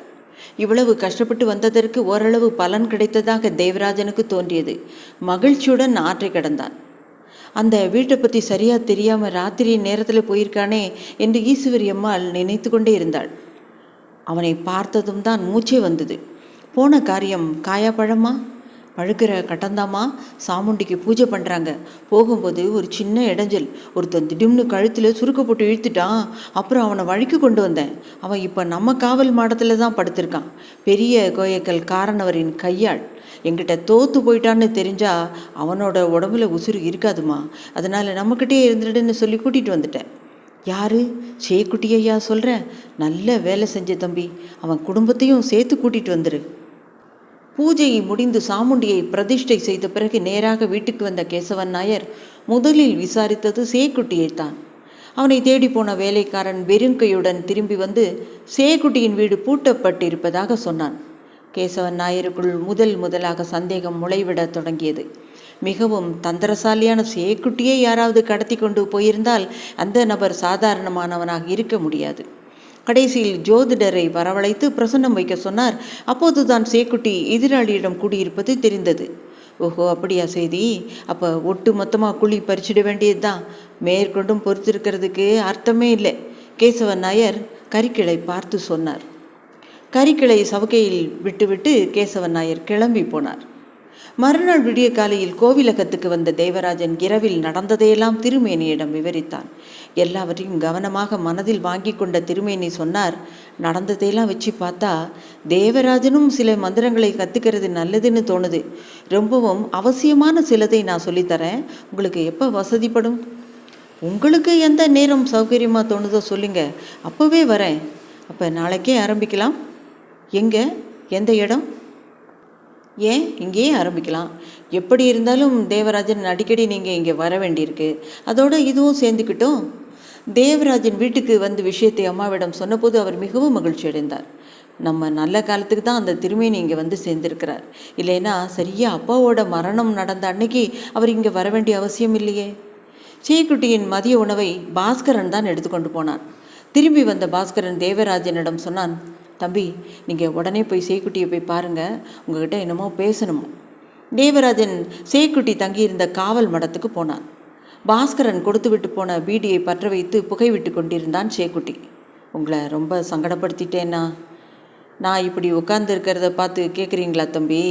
இவ்வளவு கஷ்டப்பட்டு வந்ததற்கு ஓரளவு பலன் கிடைத்ததாக தேவராஜனுக்கு தோன்றியது. மகிழ்ச்சியுடன் ஆற்றை கடந்தான். அந்த வீட்டை பற்றி சரியாக தெரியாமல் ராத்திரி நேரத்தில் போயிருக்கானே என்று ஈஸ்வரி அம்மாள் நினைத்து கொண்டே இருந்தாள். அவனை பார்த்ததும் தான் மூச்சே வந்தது. போன காரியம் காயா பழமா? பழுக்கிற கட்டந்தாமா? சாமுண்டிக்கு பூஜை பண்ணுறாங்க. போகும்போது ஒரு சின்ன இடைஞ்சல். ஒருத்தன் திடீர்னு கழுத்தில் சுருக்க போட்டு இழுத்துட்டான். அப்புறம் அவனை வழிக்கு கொண்டு வந்தேன். அவன் இப்போ நம்ம காவல் மாடத்தில் தான் படுத்திருக்கான். பெரிய கோயக்கல் காரணவரின் கையாள். என்கிட்ட தோற்று போயிட்டான்னு தெரிஞ்சா அவனோட உடம்புல உசுறு இருக்காதுமா. அதனால் நம்மக்கிட்டே இருந்துடுன்னு சொல்லி கூட்டிகிட்டு வந்துட்டேன். யார்? சேக்குட்டியா சொல்கிறேன். நல்ல வேலை செஞ்ச தம்பி. அவன் குடும்பத்தையும் சேர்த்து கூட்டிகிட்டு வந்துரு. பூஜையை முடிந்து சாமுண்டியை பிரதிஷ்டை செய்த பிறகு நேராக வீட்டுக்கு வந்த கேசவன் நாயர் முதலில் விசாரித்தது சேக்குட்டியைத்தான். அவனை தேடி போன வேலைக்காரன் வெறுங்கையுடன் திரும்பி வந்து சேக்குட்டியின் வீடு பூட்டப்பட்டிருப்பதாக சொன்னான். கேசவன் நாயருக்குள் முதலாக சந்தேகம் முளைவிட தொடங்கியது. மிகவும் தந்திரசாலியான சேக்குட்டியை யாராவது கடத்தி கொண்டு போயிருந்தால் அந்த நபர் சாதாரணமானவனாக இருக்க முடியாது. கடைசியில் ஜோதிடரை வரவழைத்து பிரசன்னம் வைக்க சொன்னார். அப்போதுதான் சேக்குட்டி எதிராளியிடம் கூடியிருப்பது தெரிந்தது. ஓஹோ, அப்படியா செய்தி? அப்போ ஒட்டு மொத்தமாக குழி பறிச்சிட வேண்டியது தான். மேற்கொண்டும் பொறுத்திருக்கிறதுக்கு அர்த்தமே இல்லை. கேசவன் நாயர் கரிக்கிளை பார்த்து சொன்னார். கரிக்கிளை சவுக்கையில் விட்டுவிட்டு கேசவன் நாயர் கிளம்பி போனார். மறுநாள் விடிய காலையில் கோவிலகத்துக்கு வந்த தேவராஜன் இரவில் நடந்ததையெல்லாம் திருமேனியிடம் விவரித்தான். எல்லாவற்றையும் கவனமாக மனதில் வாங்கி கொண்ட திருமேனி சொன்னார், நடந்ததையெல்லாம் வச்சு பார்த்தா தேவராஜனும் சில மந்திரங்களை கற்றுக்கிறது நல்லதுன்னு தோணுது. ரொம்பவும் அவசியமான சிலதை நான் சொல்லித்தரேன், உங்களுக்கு எப்போ வசதிப்படும்? உங்களுக்கு எந்த நேரம் சௌகரியமாக தோணுதோ சொல்லுங்க, அப்போவே வரேன். அப்போ நாளைக்கே ஆரம்பிக்கலாம். எங்கே, எந்த இடம்? ஏன் இங்கேயே ஆரம்பிக்கலாம். எப்படி இருந்தாலும் தேவராஜன் அடிக்கடி நீங்கள் இங்கே வர வேண்டியிருக்கு, அதோட இதுவும் சேர்ந்துக்கிட்டோம். தேவராஜன் வீட்டுக்கு வந்து விஷயத்தை அம்மாவிடம் சொன்னபோது அவர் மிகவும் மகிழ்ச்சி அடைந்தார். நம்ம நல்ல காலத்துக்கு தான் அந்த திருமேனி இங்கே வந்து சேர்ந்திருக்கிறார். இல்லைன்னா சரியா அப்பாவோட மரணம் நடந்த அன்னைக்கு அவர் இங்கே வர வேண்டிய அவசியம் இல்லையே. சேக்குட்டியின் மதிய உணவை பாஸ்கரன் தான் எடுத்துக்கொண்டு போனான். திரும்பி வந்த பாஸ்கரன் தேவராஜனிடம் சொன்னான், தம்பி, நீங்கள் உடனே போய் சேக்குட்டியை போய் பாருங்கள், உங்ககிட்ட என்னமோ பேசணுமோ. தேவராஜன் சேக்குட்டி தங்கியிருந்த காவல் மடத்துக்கு போனான். பாஸ்கரன் கொடுத்து விட்டு போன பீடியை பற்ற வைத்து புகை விட்டு கொண்டிருந்தான் சேக்குட்டி. உங்களை ரொம்ப சங்கடப்படுத்திட்டேன்னா? நான் இப்படி உட்கார்ந்து இருக்கிறத பார்த்து கேட்குறீங்களா தம்பி?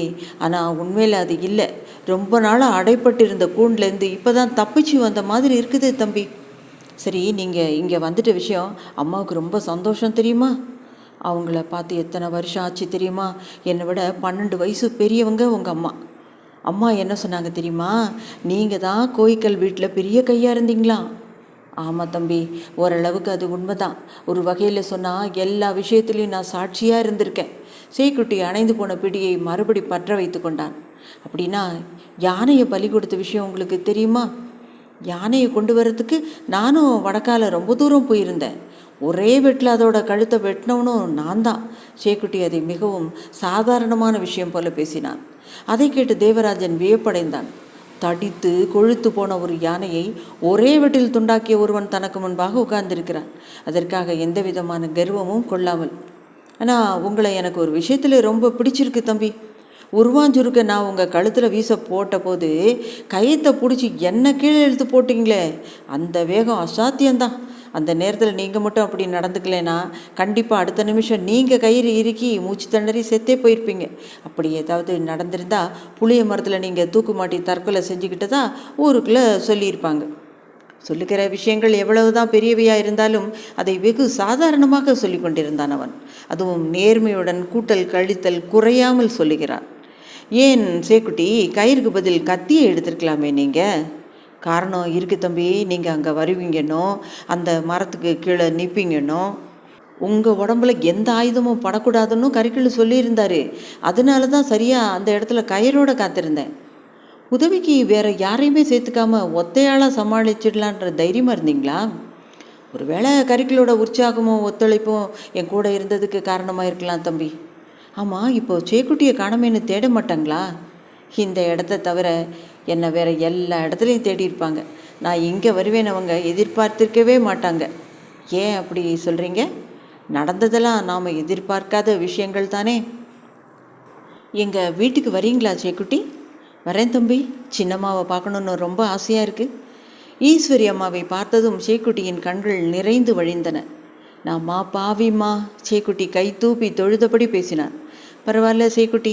ஆனால் உண்மையில் அது இல்லை. ரொம்ப நாளாக அடைப்பட்டு இருந்த கூண்டிலேருந்து இப்போ தான் தப்பிச்சு வந்த மாதிரி இருக்குது தம்பி. சரி, நீங்கள் இங்கே வந்துட்ட விஷயம் அம்மாவுக்கு ரொம்ப சந்தோஷம் தெரியுமா? அவங்கள பார்த்து எத்தனை வருஷம் ஆச்சு தெரியுமா? என்னை விட 12 வயசு பெரியவங்க உங்கள் அம்மா. அம்மா என்ன சொன்னாங்க தெரியுமா? நீங்கள் தான் கோயிக்கல் வீட்டில் பெரிய கையாக இருந்தீங்களா? ஆமாம் தம்பி, ஓரளவுக்கு அது உண்மைதான். ஒரு வகையில் சொன்னால் எல்லா விஷயத்துலையும் நான் சாட்சியாக இருந்திருக்கேன். சேக்குட்டி அணைந்து போன பிடியை மறுபடி பற்ற வைத்து கொண்டான். அப்படின்னா யானையை பலி கொடுத்த விஷயம் உங்களுக்கு தெரியுமா? யானையை கொண்டு வரத்துக்கு நானும் வடக்கால ரொம்ப தூரம் போயிருந்தேன். ஒரே வெட்டில் அதோட கழுத்தை வெட்டினவனும் நான் தான். சேக்குட்டி அதை மிகவும் சாதாரணமான விஷயம் போல பேசினான். அதை கேட்டு தேவராஜன் வியப்படைந்தான். தடித்து கொழுத்து போன ஒரு யானையை ஒரே வெட்டில் துண்டாக்கிய ஒருவன் தனக்கு முன்பாக உட்கார்ந்திருக்கிறான், அதற்காக எந்த விதமான கர்வமும் கொள்ளாமல். ஆனால் உங்களை எனக்கு ஒரு விஷயத்தில் ரொம்ப பிடிச்சிருக்கு தம்பி. உருவாஞ்சுருக்க நான் உங்கள் கழுத்தில் வீச போட்ட போது கயத்தை பிடிச்சி என்ன கீழே இழுத்து போட்டிங்களே, அந்த வேகம் அசாத்தியம்தான். அந்த நேரத்தில் நீங்கள் மட்டும் அப்படி நடந்துக்கலைன்னா கண்டிப்பாக அடுத்த நிமிஷம் நீங்கள் கயிறு இறுக்கி மூச்சு திணறி செத்தே போயிருப்பீங்க. அப்படி ஏதாவது நடந்திருந்தால் புளிய மரத்தில் நீங்கள் தூக்கு மாட்டி தற்கொலை செஞ்சுக்கிட்டதா ஊருக்குள்ளே சொல்லியிருப்பாங்க. சொல்லுகிற விஷயங்கள் எவ்வளவு தான் பெரியவையாக இருந்தாலும் அதை வெகு சாதாரணமாக சொல்லி கொண்டிருந்தான் அவன். அதுவும் நேர்மையுடன் கூட்டல் கழித்தல் குறையாமல் சொல்லுகிறான். ஏன் சேக்குட்டி, கயிறுக்கு பதில் கத்தியை எடுத்துருக்கலாமே நீங்கள்? காரணம் இருக்குது தம்பி. நீங்கள் அங்கே வருவீங்கன்னோ, அந்த மரத்துக்கு கீழே நிற்பீங்கன்னோ, உங்கள் உடம்புல எந்த ஆயுதமும் படக்கூடாதுன்னு கரிக்கிள் சொல்லியிருந்தாரு. அதனால தான் சரியாக அந்த இடத்துல கயிறோடு காத்திருந்தேன். உதவிக்கு வேறு யாரையுமே சேர்த்துக்காம ஒத்தையாளாக சமாளிச்சிடலான்ற தைரியமாக இருந்தீங்களா? ஒருவேளை கரிக்கிளோட உற்சாகமும் ஒத்துழைப்பும் என் கூட இருந்ததுக்கு காரணமாக இருக்கலாம் தம்பி. ஆமாம், இப்போது சேக்குட்டியை காணமேன்னு தேட மாட்டாங்களா? இந்த இடத்த தவிர என்னை வேறு எல்லா இடத்துலையும் தேடி இருப்பாங்க. நான் இங்கே வருவேன் அவங்க எதிர்பார்த்திருக்கவே மாட்டாங்க. ஏன் அப்படி சொல்கிறீங்க? நடந்ததெல்லாம் நாம் எதிர்பார்க்காத விஷயங்கள் தானே. எங்கள் வீட்டுக்கு வரீங்களா சேக்குட்டி? வரேன் தம்பி, சின்னம்மாவை பார்க்கணுன்னு ரொம்ப ஆசையாக இருக்குது. ஈஸ்வரி அம்மாவை பார்த்ததும் சேக்குட்டியின் கண்கள் நிறைந்து வழிந்தன. நாம்மா பாவிம்மா, சேக்குட்டி கை தூப்பி தொழுதபடி பேசினான். பரவாயில்ல சேக்குட்டி,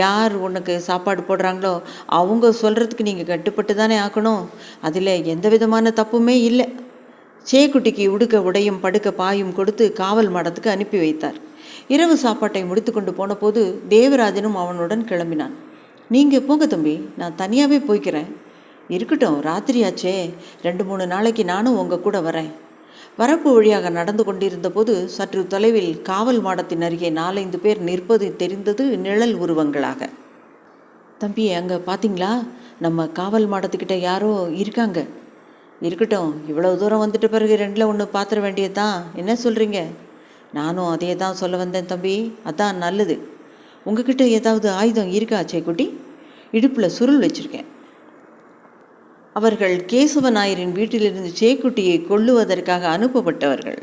யார் உனக்கு சாப்பாடு போடுறாங்களோ அவங்க சொல்கிறதுக்கு நீங்கள் கட்டுப்பட்டு தானே ஆக்கணும். அதில் எந்த விதமான தப்புமே இல்லை. சேக்குட்டிக்கு உடுக்க உடையும் படுக்க பாயும் கொடுத்து காவல் மடத்துக்கு அனுப்பி வைத்தார். இரவு சாப்பாட்டை முடித்து கொண்டு போன போது தேவராஜனும் அவனுடன் கிளம்பினான். நீங்கள் போங்க தம்பி, நான் தனியாகவே போய்க்கிறேன். இருக்கட்டும், ராத்திரியாச்சே, 2-3 நாளைக்கு நானும் உங்கள் கூட வரேன். வரப்பு வழியாக நடந்து கொண்டிருந்த போது சற்று தொலைவில் காவல் மாடத்தின் அருகே 4-5 பேர் நிற்பது தெரிந்தது, நிழல் உருவங்களாக. தம்பி, அங்கே பார்த்தீங்களா? நம்ம காவல் மாடத்துக்கிட்ட யாரோ இருக்காங்க. இருக்கட்டும், இவ்வளோ தூரம் வந்துட்ட பிறகு 2ல் 1 பாத்திர வேண்டியதுதான். என்ன சொல்கிறீங்க? நானும் அதே தான் சொல்ல வந்தேன் தம்பி, அதான் நல்லது. உங்ககிட்ட ஏதாவது ஆயுதம் இருக்கா சேக்குட்டி? இடுப்பில் சுருள் வச்சுருக்கேன். அவர்கள் கேசவ நாயரின் வீட்டிலிருந்து சேக்குட்டியை கொல்லுவதற்காக அனுப்பப்பட்டவர்கள்.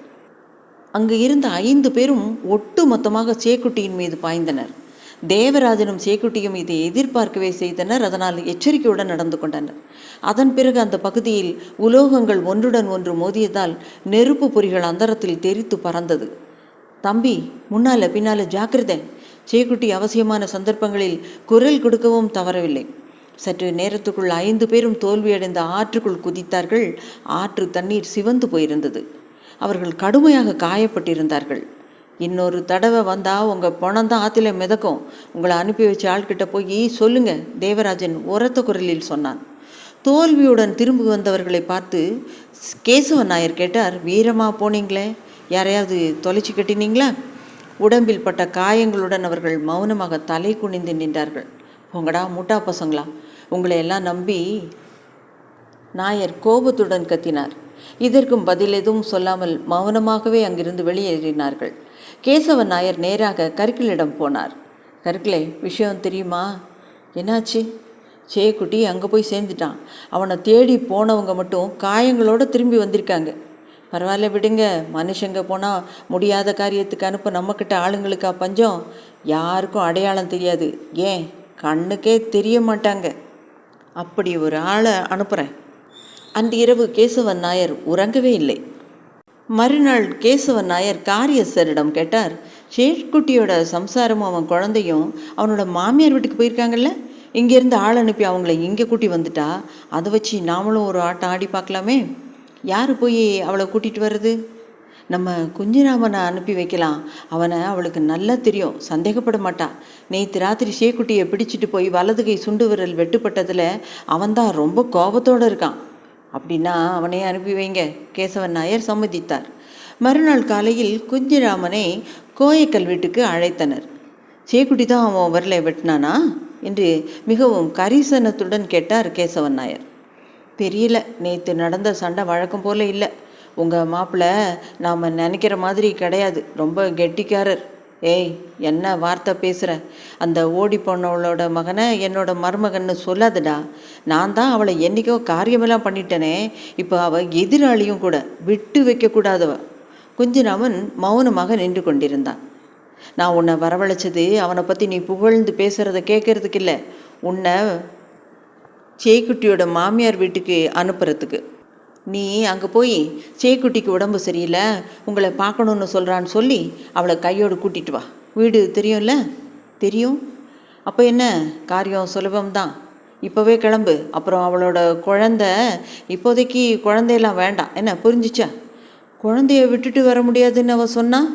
அங்கு இருந்த 5 பேரும் ஒட்டு மொத்தமாக சேக்குட்டியின் மீது பாய்ந்தனர். தேவராஜனும் சேக்குட்டியும் இதை எதிர்பார்க்கவே செய்தனர். அதனால் எச்சரிக்கையுடன் நடந்து கொண்டனர். அதன் பிறகு அந்த பகுதியில் உலோகங்கள் ஒன்றுடன் ஒன்று மோதியதால் நெருப்பு பொறிகள் அந்தரத்தில் தெரித்து பறந்தது. தம்பி, முன்னால பின்னால ஜாக்கிரதை. சேக்குட்டி அவசியமான சந்தர்ப்பங்களில் குரல் கொடுக்கவும் தவறவில்லை. சற்று நேரத்துக்குள் 5 பேரும் தோல்வியடைந்த ஆற்றுக்குள் குதித்தார்கள். ஆற்று தண்ணீர் சிவந்து போயிருந்தது. அவர்கள் கடுமையாக காயப்பட்டிருந்தார்கள். இன்னொரு தடவை வந்தால் உங்கள் பணம்தான் ஆற்றில மிதக்கும். உங்களை அனுப்பி வச்ச ஆள்கிட்ட போய் சொல்லுங்க, தேவராஜன் உரத்த குரலில் சொன்னான். தோல்வியுடன் திரும்பி வந்தவர்களை பார்த்து கேசவன் நாயர் கேட்டார், வீரமாக போனீங்களே, யாரையாவது தொலைச்சி கட்டினீங்களா? உடம்பில் பட்ட காயங்களுடன் அவர்கள் மௌனமாக தலை குனிந்து நின்றார்கள். உங்கடா முட்டா பசங்களா, உங்களை எல்லாம் நம்பி. நாயர் கோபத்துடன் கத்தினார். இதற்கும் பதில் எதுவும் சொல்லாமல் மௌனமாகவே அங்கிருந்து வெளியேறினார்கள். கேசவன் நாயர் நேராக கருக்கிலிடம் போனார். கருக்கிலே, விஷயம் தெரியுமா? என்னாச்சு? சேக்குட்டி அங்கே போய் சேர்ந்துட்டான். அவனை தேடி போனவங்க மட்டும் காயங்களோடு திரும்பி வந்திருக்காங்க. பரவாயில்ல விடுங்க, மனுஷங்க போனால் முடியாத காரியத்துக்கு அனுப்ப நம்மக்கிட்ட ஆளுங்களுக்கா பஞ்சம்? யாருக்கும் அடையாளம் தெரியாது, ஏன் கண்ணுக்கே தெரிய மாட்டாங்க. அப்படி ஒரு ஆளை அனுப்புகிறேன். அன்று இரவு கேசவன் நாயர் உறங்கவே இல்லை. மறுநாள் கேசவன் நாயர் காரியஸ்தரிடம் கேட்டார், சேட்குட்டியோட சம்சாரமும் அவன் குழந்தையும் அவனோட மாமியார் வீட்டுக்கு போயிருக்காங்கல்ல, இங்கேருந்து ஆள் அனுப்பி அவங்கள இங்கே கூட்டி வந்துட்டா அதை வச்சு நாமளும் ஒரு ஆட்டம் ஆடி பார்க்கலாமே. யார் போய் அவளை கூட்டிகிட்டு வர்றது? நம்ம குஞ்சிராமனை அனுப்பி வைக்கலாம். அவனை அவளுக்கு நல்லா தெரியும், சந்தேகப்பட மாட்டான். நேற்று ராத்திரி சேக்குட்டியை பிடிச்சிட்டு போய் வலது கை சுண்டு விரல் வெட்டுப்பட்டதில் அவன்தான் ரொம்ப கோபத்தோடு இருக்கான். அப்படின்னா அவனையே அனுப்பி வைங்க. கேசவன் நாயர் சம்மதித்தார். மறுநாள் காலையில் குஞ்சிராமனை கோயக்கல் வீட்டுக்கு அழைத்தனர். சேக்குட்டி தான் அவன் விரலை வெட்டினானா என்று மிகவும் கரிசனத்துடன் கேட்டார் கேசவன் நாயர். தெரியல, நேற்று நடந்த சண்டை வழக்கம் போல இல்லை. உங்கள் மாப்பிள்ளை நாம் நினைக்கிற மாதிரி கிடையாது, ரொம்ப கெட்டிக்காரர். ஏய், என்ன வார்த்தை பேசுகிற? அந்த ஓடி போனவளோட மகனை என்னோட மருமகன்னு சொல்லாதடா. நான் தான் அவளை என்றைக்கோ காரியமெல்லாம் பண்ணிட்டேனே. இப்போ அவள் எதிராளியும் கூட, விட்டு வைக்கக்கூடாதவ. குஞ்சிராமன் மௌனமாக நின்று கொண்டிருந்தான். நான் உன்னை வரவழைச்சது அவனை பற்றி நீ புகழ்ந்து பேசுகிறத கேட்கறதுக்கு இல்லை, உன்னை சேக்குட்டியோட மாமியார் வீட்டுக்கு அனுப்புறதுக்கு. நீ அங்கே போய் சேக்குட்டிக்கு உடம்பு சரியில்லை, உங்களை பார்க்கணுன்னு சொல்கிறான்னு சொல்லி அவளை கையோடு கூட்டிகிட்டு வா. வீடு தெரியும்ல? தெரியும். அப்போ என்ன, காரியம் சுலபம்தான். இப்போவே கிளம்பு. அப்புறம் அவளோட குழந்தை, இப்போதைக்கு குழந்தையெல்லாம் வேண்டாம், என்ன புரிஞ்சிச்சா? குழந்தைய விட்டுட்டு வர முடியாதுன்னு அவன் சொன்னான்.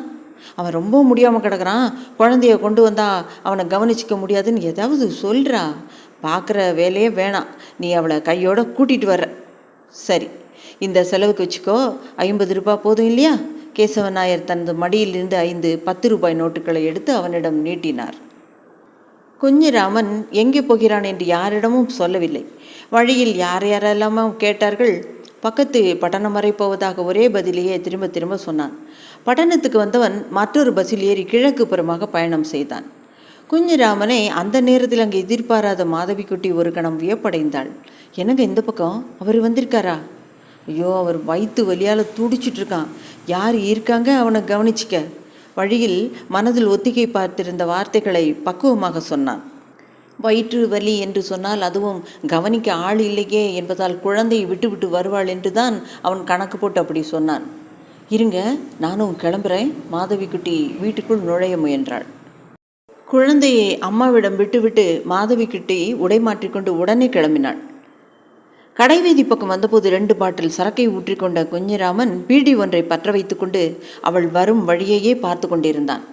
அவன் ரொம்ப முடியாமல் கிடக்கிறான். குழந்தைய கொண்டு வந்தால் அவனை கவனிச்சிக்க முடியாதுன்னு ஏதாவது சொல்கிறா. பார்க்குற வேலையே வேணாம், நீ அவளை கையோடு கூட்டிகிட்டு வர்ற. சரி, இந்த செலவுக்கு வச்சுக்கோ, 50 ரூபாய் போதும் இல்லையா? கேசவன் நாயர் தனது மடியிலிருந்து 5 10 ரூபாய் நோட்டுகளை எடுத்து அவனிடம் நீட்டினார். குஞ்சிராமன் எங்கே போகிறான் என்று யாரிடமும் சொல்லவில்லை. வழியில் யாரெல்லாமோ கேட்டார்கள். பக்கத்து பட்டணம் வரை போவதாக ஒரே பதிலையே திரும்ப திரும்ப சொன்னான். பட்டணத்துக்கு வந்தவன் மற்றொரு பஸ்ஸில் ஏறி கிழக்கு புறமாக பயணம் செய்தான். குஞ்சிராமனை அந்த நேரத்தில் அங்கே எதிர்பாராத மாதவிக்குட்டி ஒரு கணம் வியப்படைந்தாள். என்னங்க இந்த பக்கம் அவர் வந்திருக்காரா? ஐயோ, அவர் வயிற்று வலியால் துடிச்சிட்டு இருக்கான். யார் இருக்காங்க, அவனை கவனிச்சிக்க. வழியில் மனதில் ஒத்திகை பார்த்திருந்த வார்த்தைகளை பக்குவமாக சொன்னான். வயிற்று வலி என்று சொன்னால் அதுவும் கவனிக்க ஆள் இல்லையே என்பதால் குழந்தையை விட்டு விட்டு வருவாள் என்று தான் அவன் கணக்கு போட்டு அப்படி சொன்னான். இருங்க, நானும் கிளம்புறேன். மாதவிக்குட்டி வீட்டுக்குள் நுழைய முயன்றாள். குழந்தையை அம்மாவிடம் விட்டுவிட்டு மாதவிக்குட்டி உடை மாற்றிக்கொண்டு உடனே கிளம்பினாள். கடைவீதி பக்கம் வந்தபோது 2 பாட்டில் சரக்கை ஊற்றிக்கொண்ட குஞ்சிராமன் பீடி ஒன்றை பற்ற வைத்து கொண்டு அவள் வரும் வழியையே பார்த்து கொண்டிருந்தான்.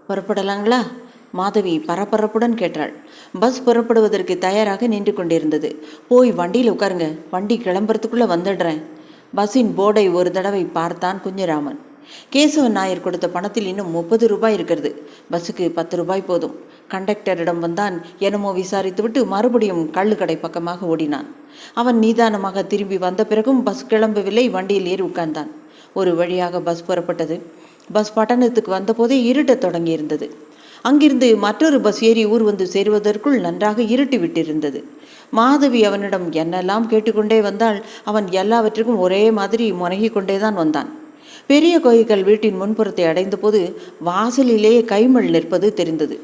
புறப்படலாங்களா? மாதவி பரபரப்புடன் கேட்டாள். பஸ் புறப்படுவதற்கு தயாராக நின்று கொண்டிருந்தது. போய் வண்டியில் உட்காருங்க, வண்டி கிளம்புறதுக்குள்ளே வந்துடுறேன். பஸ்ஸின் போர்டை ஒரு தடவை பார்த்தான் குஞ்சிராமன். கேசவன் நாயர் கொடுத்த பணத்தில் இன்னும் 30 ரூபாய் இருக்கிறது. பஸ்ஸுக்கு 10 ரூபாய் போதும். கண்டக்டரிடம் வந்தான். என்னமோ விசாரித்துவிட்டு மறுபடியும் கள்ளுக்கடை பக்கமாக ஓடினான். அவன் நிதானமாக திரும்பி வந்த பிறகும் பஸ் கிளம்பவில்லை. வண்டியில் ஏறி உட்கார்ந்தான். ஒரு வழியாக பஸ் புறப்பட்டது. பஸ் பட்டணத்துக்கு வந்தபோதே இருட்டத் தொடங்கியிருந்தது. அங்கிருந்து மற்றொரு பஸ் ஏறி ஊர் வந்து சேருவதற்குள் நன்றாக இருட்டி விட்டிருந்தது. மாதவி அவனிடம் என்னெல்லாம் கேட்டுக்கொண்டே வந்தால் அவன் எல்லாவற்றுக்கும் ஒரே மாதிரி முனகி கொண்டே தான் வந்தான். பெரிய கோயில்கள் வீட்டின் முன்புறத்தை அடைந்தபோது வாசலிலேயே கைமல் நிற்பது தெரிந்தது.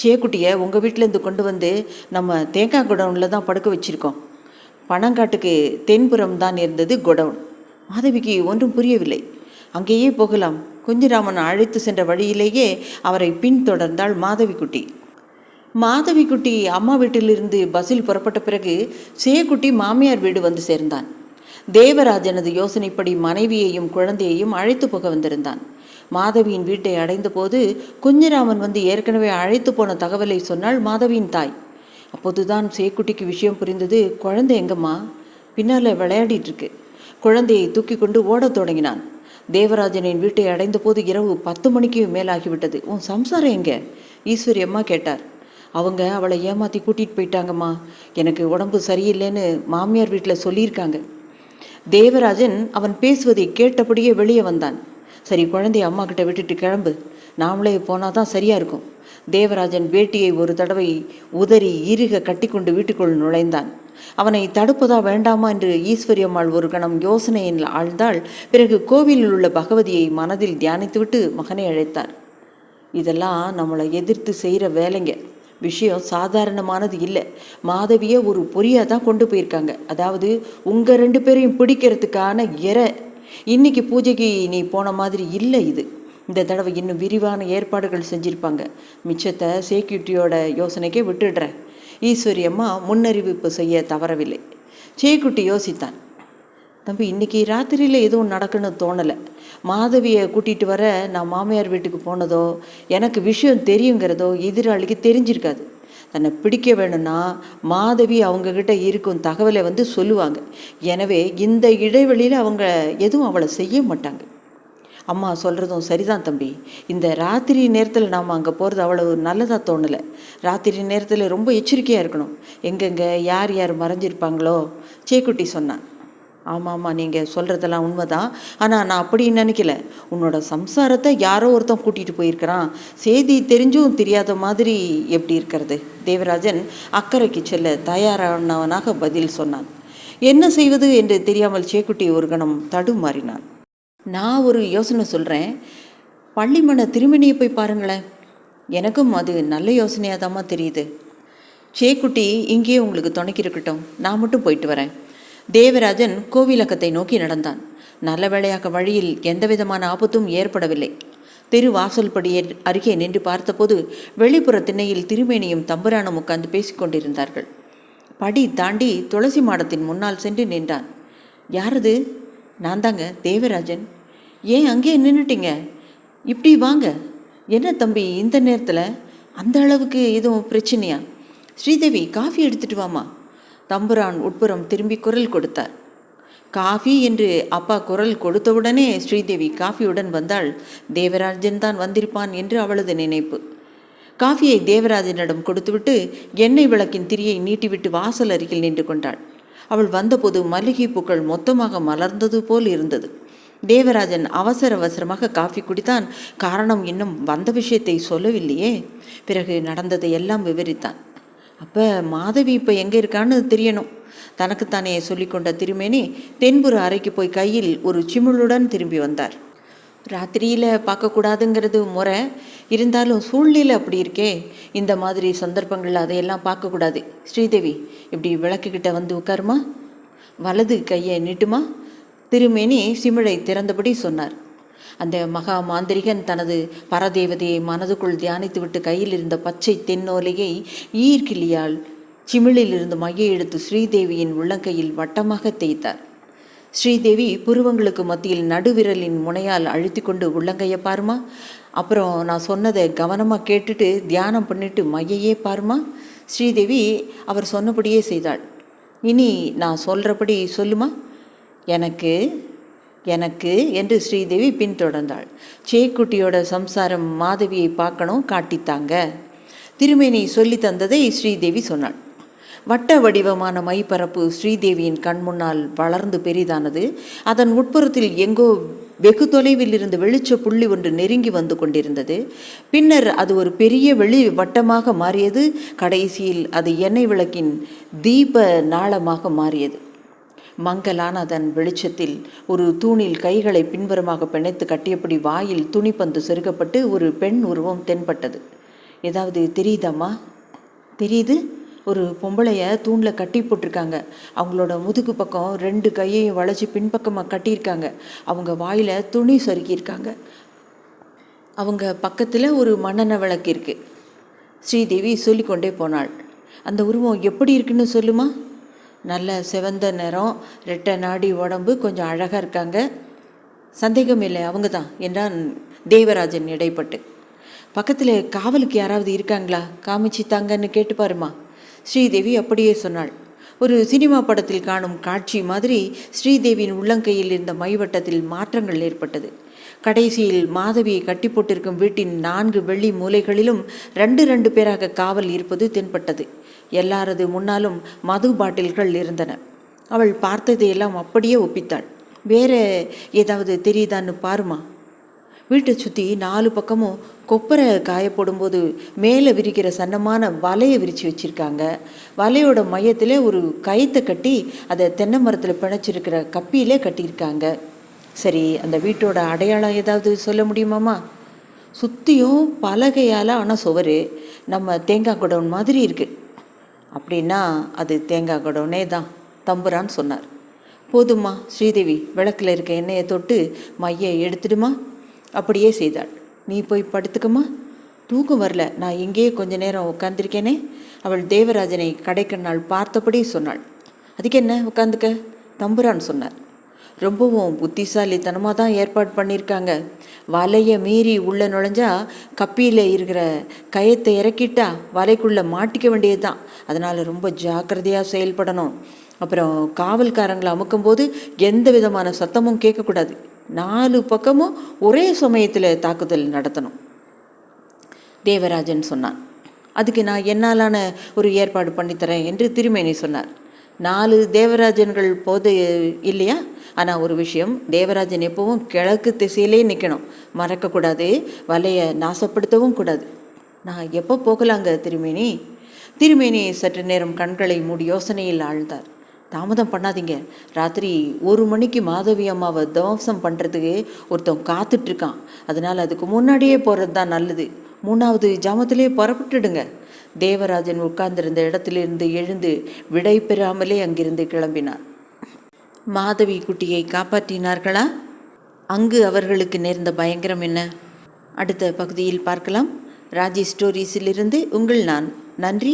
சேக்குட்டியை உங்கள் வீட்டிலேருந்து கொண்டு வந்து நம்ம தேங்காய் குடவுனில் தான் படுக்க வச்சுருக்கோம். பனங்காட்டுக்கு தென்புறம் தான் இருந்தது குடவுன். மாதவிக்கு ஒன்றும் புரியவில்லை. அங்கேயே போகலாம். குஞ்சிராமன் அழைத்து சென்ற வழியிலேயே அவரை பின்தொடர்ந்தாள் மாதவிக்குட்டி. மாதவிக்குட்டி அம்மா வீட்டிலிருந்து பஸ்ஸில் புறப்பட்ட பிறகு சேக்குட்டி மாமியார் வீடு வந்து சேர்ந்தான். தேவராஜனது யோசனைப்படி மனைவியையும் குழந்தையையும் அழைத்து போக வந்திருந்தான். மாதவியின் வீட்டை அடைந்த போது குஞ்சிராமன் வந்து ஏற்கனவே அழைத்து போன தகவலை சொன்னாள் மாதவியின் தாய். அப்போதுதான் சேக்குட்டிக்கு விஷயம் புரிந்தது. குழந்தை எங்கம்மா? பின்னால் விளையாடிட்டு இருக்கு. குழந்தையை தூக்கி கொண்டு ஓடத் தொடங்கினான். தேவராஜனின் வீட்டை அடைந்த போது இரவு 10 மணிக்கு மேலாகிவிட்டது. உன் சம்சாரம் எங்க? ஈஸ்வரி அம்மா கேட்டார். அவங்க அவளை ஏமாற்றி கூட்டிகிட்டு போயிட்டாங்கம்மா. எனக்கு உடம்பு சரியில்லைன்னு மாமியார் வீட்டில் சொல்லியிருக்காங்க. தேவராஜன் அவன் பேசுவதை கேட்டபடியே வெளியே வந்தான். சரி, குழந்தைய அம்மா கிட்ட விட்டுட்டு கிளம்பு. நாமளே போனால் தான் சரியாக இருக்கும். தேவராஜன் வேட்டியை ஒரு தடவை உதறி இறுக கட்டிக்கொண்டு வீட்டுக்குள் நுழைந்தான். அவனை தடுப்பதா வேண்டாமா என்று ஈஸ்வரி அம்மாள் ஒரு கணம் யோசனையில் ஆழ்ந்தாள். பிறகு கோவிலில் உள்ள பகவதியை மனதில் தியானித்துவிட்டு மகனை அழைத்தார். இதெல்லாம் நம்மளை எதிர்த்து செய்கிற வேலைங்க. விஷயம் சாதாரணமானது இல்லை. மாதவியை ஒரு பொறியாக தான் கொண்டு போயிருக்காங்க. அதாவது உங்கள் 2 பேரையும் பிடிக்கிறதுக்கான இன்னைக்கு பூஜைக்கு நீ போன மாதிரி இல்லை. இந்த தடவை இன்னும் விரிவான ஏற்பாடுகள் செஞ்சுருப்பாங்க. மிச்சத்தை சேக்குட்டியோட யோசனைக்கே விட்டுடுறேன். ஈஸ்வரி அம்மா முன்னறிவிப்பு செய்ய தவறவில்லை. சேக்குட்டி யோசித்தான். தம்பி, இன்றைக்கி ராத்திரியில் எதுவும் நடக்குன்னு தோணலை. மாதவியை கூட்டிகிட்டு வர நான் மாமியார் வீட்டுக்கு போனதோ எனக்கு விஷயம் தெரியுங்கிறதோ எதிராளிக்கு தெரிஞ்சிருக்காது. தன்னை பிடிக்க வேணும்னா மாதவி அவங்கக்கிட்ட இருக்கும் தகவலை வந்து சொல்லுவாங்க. எனவே இந்த இடைவெளியில் அவங்க எதுவும் அவளை செய்ய மாட்டாங்க. அம்மா சொல்கிறதும் சரிதான் தம்பி. இந்த ராத்திரி நேரத்தில் நாம் அங்கே போகிறது அவ்வளவு நல்லதாக தோணலை. ராத்திரி நேரத்தில் ரொம்ப எச்சரிக்கையாக இருக்கணும். எங்கெங்கே யார் யார் மறைஞ்சிருப்பாங்களோ. சேக்குட்டி சொன்னான். ஆமாம், நீங்கள் சொல்கிறதெல்லாம் உண்மைதான். ஆனால் நான் அப்படி நினைக்கல. உன்னோட சம்சாரத்தை யாரோ ஒருத்தன் கூட்டிகிட்டு போயிருக்கிறான். செய்தி தெரிஞ்சும் தெரியாத மாதிரி எப்படி இருக்கிறது? தேவராஜன் அக்கறைக்கு செல்ல தயாரானவனாக பதில் சொன்னான். என்ன செய்வது என்று தெரியாமல் சேக்குட்டி ஒரு கணம் தடுமாறினான். நான் ஒரு யோசனை சொல்கிறேன். பள்ளிமனை திருமணியை போய் பாருங்களேன். எனக்கும் அது நல்ல யோசனையாக தாம்மா தெரியுது. சேக்குட்டி இங்கேயே உங்களுக்கு துணைக்கு இருக்கட்டும். நான் மட்டும் போயிட்டு வரேன். தேவராஜன் கோவிலக்கத்தை நோக்கி நடந்தான். நல்ல வேளையாக வழியில் எந்த விதமான ஆபத்தும் ஏற்படவில்லை. தெரு வாசல் படியே அருகே நின்று பார்த்தபோது வெளிப்புற திண்ணையில் திருமேனியும் தம்புரானும் உட்கார்ந்து பேசிக்கொண்டிருந்தார்கள். படி தாண்டி துளசி மாடத்தின் முன்னால் சென்று நின்றான். யாரது? நான் தாங்க, தேவராஜன். ஏன் அங்கேயே நின்றுட்டீங்க? இப்படி வாங்க. என்ன தம்பி இந்த நேரத்தில்? அந்த அளவுக்கு எதுவும் பிரச்சனையா? ஸ்ரீதேவி, காஃபி எடுத்துட்டு வாமா. தம்புரான் உட்புறம் திரும்பி குரல் கொடுத்தார். காஃபி என்று அப்பா குரல் கொடுத்தவுடனே ஸ்ரீதேவி காஃபியுடன் வந்தாள். தேவராஜன் தான் வந்திருப்பான் என்று அவளது நினைப்பு. காஃபியை தேவராஜனிடம் கொடுத்துவிட்டு எண்ணெய் விளக்கின் திரியை நீட்டிவிட்டு வாசல் அருகில் நின்று கொண்டாள். அவள் வந்தபோது மல்லிகை பூக்கள் மொத்தமாக மலர்ந்தது போல் இருந்தது. தேவராஜன் அவசர அவசரமாக காஃபி குடித்தான். காரணம் இன்னும் வந்த விஷயத்தை சொல்லவில்லையே. பிறகு நடந்ததை எல்லாம் விவரித்தான். அப்போ மாதவி இப்போ எங்கே இருக்கான்னு தெரியணும். தனக்குத்தானே சொல்லிக்கொண்ட திருமேனி தென்புற அறைக்கு போய் கையில் ஒரு சிமிழுடன் திரும்பி வந்தார். ராத்திரியில் பார்க்கக்கூடாதுங்கிறது முறை, இருந்தாலும் சூழ்நிலை அப்படி இருக்கே. இந்த மாதிரி சந்தர்ப்பங்களில் அதையெல்லாம் பார்க்கக்கூடாது. ஸ்ரீதேவி, இப்படி விளக்குக்கிட்ட வந்து உட்காருமா. வலது கையை நீட்டுமா. திருமேனி சிமிழை திறந்தபடி சொன்னார். அந்த மகா மாந்திரிகன் தனது பரதேவதையை மனதுக்குள் தியானித்துவிட்டு கையில் இருந்த பச்சை தென்னோலையை ஈர்க்கிளியால் சிமிழிலிருந்து மையை எடுத்து ஸ்ரீதேவியின் உள்ளங்கையில் வட்டமாக தேய்த்தார். ஸ்ரீதேவி புருவங்களுக்கு மத்தியில் நடுவிரலின் முனையால் அழுத்தி கொண்டு உள்ளங்கையை பாருமா. அப்புறம் நான் சொன்னதை கவனமாக கேட்டுட்டு தியானம் பண்ணிட்டு மையையே பாருமா. ஸ்ரீதேவி அவர் சொன்னபடியே செய்தாள். இனி நான் சொல்கிறபடி சொல்லுமா. எனக்கு எனக்கு என்று ஸ்ரீதேவி பின்தொடர்ந்தாள். சேக்குட்டியோட சம்சாரம் மாதவியை பார்க்கணும், காட்டித்தாங்க. திருமேனி சொல்லி தந்ததை ஸ்ரீதேவி சொன்னாள். வட்ட வடிவமான மைப்பரப்பு ஸ்ரீதேவியின் கண் முன்னால் வளர்ந்து பெரிதானது. அதன் உட்புறத்தில் எங்கோ வெகு தொலைவில் இருந்து வெளிச்ச புள்ளி ஒன்று நெருங்கி வந்து கொண்டிருந்தது. பின்னர் அது ஒரு பெரிய வெளி வட்டமாக மாறியது. கடைசியில் அது எண்ணெய் விளக்கின் தீப நாளமாக மாறியது. மங்கலான அதன் வெளிச்சத்தில் ஒரு தூணில் கைகளை பின்புறமாக பிணைத்து கட்டியபடி வாயில் துணிப்பந்து செருகப்பட்டு ஒரு பெண் உருவம் தென்பட்டது. ஏதாவது தெரியுதாம்மா? தெரியுது. ஒரு பொம்பளைய தூணில் கட்டி போட்டிருக்காங்க. அவங்களோட முதுகு பக்கம் 2 கையையும் வளைச்சி பின்பக்கமாக கட்டியிருக்காங்க. அவங்க வாயில் துணி சொருக்கியிருக்காங்க. அவங்க பக்கத்தில் ஒரு மண்ணெண்ணெய் விளக்கு இருக்குது. ஸ்ரீதேவி சொல்லிக்கொண்டே போனாள். அந்த உருவம் எப்படி இருக்குன்னு சொல்லுமா? நல்ல சிவந்த நிறம், 2 நாடி உடம்பு, கொஞ்சம் அழகாக இருக்காங்க. சந்தேகம் இல்லை, அவங்க தான் என்றான் தேவராஜன் இடைப்பட்டு. பக்கத்தில் காவலுக்கு யாராவது இருக்காங்களா? காமிச்சு தாங்கன்னு கேட்டு பாருமா. ஸ்ரீதேவி அப்படியே சொன்னாள். ஒரு சினிமா படத்தில் காணும் காட்சி மாதிரி ஸ்ரீதேவியின் உள்ளங்கையில் இருந்த மைவட்டத்தில் மாற்றங்கள் ஏற்பட்டது. கடைசியில் மாதவியை கட்டி போட்டிருக்கும் வீட்டின் 4 வெள்ளி மூலைகளிலும் 2 பேராக காவல் இருப்பது தென்பட்டது. எல்லாரது முன்னாலும் மது பாட்டில்கள் இருந்தன. அவள் பார்த்ததையெல்லாம் அப்படியே ஒப்பித்தாள். வேற ஏதாவது தெரியுதான்னு பாருமா. வீட்டை சுற்றி 4 பக்கமும் கொப்பரை காய போடும்போது மேலே விரிக்கிற சன்னமான வலையை விரித்து வச்சுருக்காங்க. வலையோட மையத்தில் ஒரு கயித்தை கட்டி அதை தென்னை மரத்தில் பிணைச்சிருக்கிற கப்பியிலே கட்டியிருக்காங்க. சரி, அந்த வீட்டோட அடையாளம் ஏதாவது சொல்ல முடியுமாம்மா? சுற்றியும் பலகையால் ஆனால் சுவர், நம்ம தேங்காய் குடோன் மாதிரி இருக்குது. அப்படின்னா அது தேங்காய் குடோனே தான், தம்புரான் சொன்னார். போதும்மா. ஸ்ரீதேவி விளக்கில் இருக்க எண்ணெயை தொட்டு மையை எடுத்துடுமா. அப்படியே செய்தாள். நீ போய் படுத்துக்கம்மா. தூக்கம் வரல, நான் இங்கேயே கொஞ்ச நேரம் உட்காந்துருக்கேனே. அவள் தேவராஜனை கடைக்கண்ணால் பார்த்தபடி சொன்னாள். அதுக்கு என்ன, உட்காந்துக்க, தம்புரான் சொன்னார். ரொம்பவும் புத்திசாலித்தனமாக தான் ஏற்பாடு பண்ணியிருக்காங்க. வலையை மீறி உள்ளே நுழைஞ்சா கப்பியில் இருக்கிற கயத்தை இறக்கிட்டா வலைக்குள்ளே மாட்டிக்க வேண்டியது தான். அதனால் ரொம்ப ஜாக்கிரதையாக செயல்படணும். அப்புறம் காவல்காரங்களை அமுக்கும்போது எந்த விதமான சத்தமும் கேட்கக்கூடாது. 4 பக்கமும் ஒரே சமயத்தில் தாக்குதல் நடத்தணும். தேவராஜன் சொன்னான். அதுக்கு நான் என்னாலான ஒரு ஏற்பாடு பண்ணித்தரேன் என்று திருமேனி சொன்னார். 4 தேவராஜன்கள் போது இல்லையா? ஆனால் ஒரு விஷயம், தேவராஜன் எப்பவும் கிழக்கு திசையிலே நிற்கணும், மறக்கக்கூடாது. வலையை நாசப்படுத்தவும் கூடாது. நான் எப்போ போகலாங்க திருமேனி? திருமேனி சற்று நேரம் கண்களை மூடி யோசனையில் ஆழ்ந்தார். தாமதம் பண்ணாதீங்க. ராத்திரி 1 மணிக்கு மாதவி அம்மாவை தவசம் பண்ணுறதுக்கு ஒருத்தன் காத்துட்ருக்கான். அதனால் அதுக்கு முன்னாடியே போகிறது தான் நல்லது. 3வது ஜாமத்திலே புறப்பட்டுடுங்க. தேவராஜன் உட்கார்ந்திருந்த இடத்திலிருந்து எழுந்து விடை பெறாமலே அங்கிருந்து கிளம்பினார். மாதவி குட்டியை காப்பாற்றினார்களா? அங்கு அவர்களுக்கு நேர்ந்த பயங்கரம் என்ன? அடுத்த பகுதியில் பார்க்கலாம். ராஜி ஸ்டோரீஸிலிருந்து உங்கள் நான். நன்றி.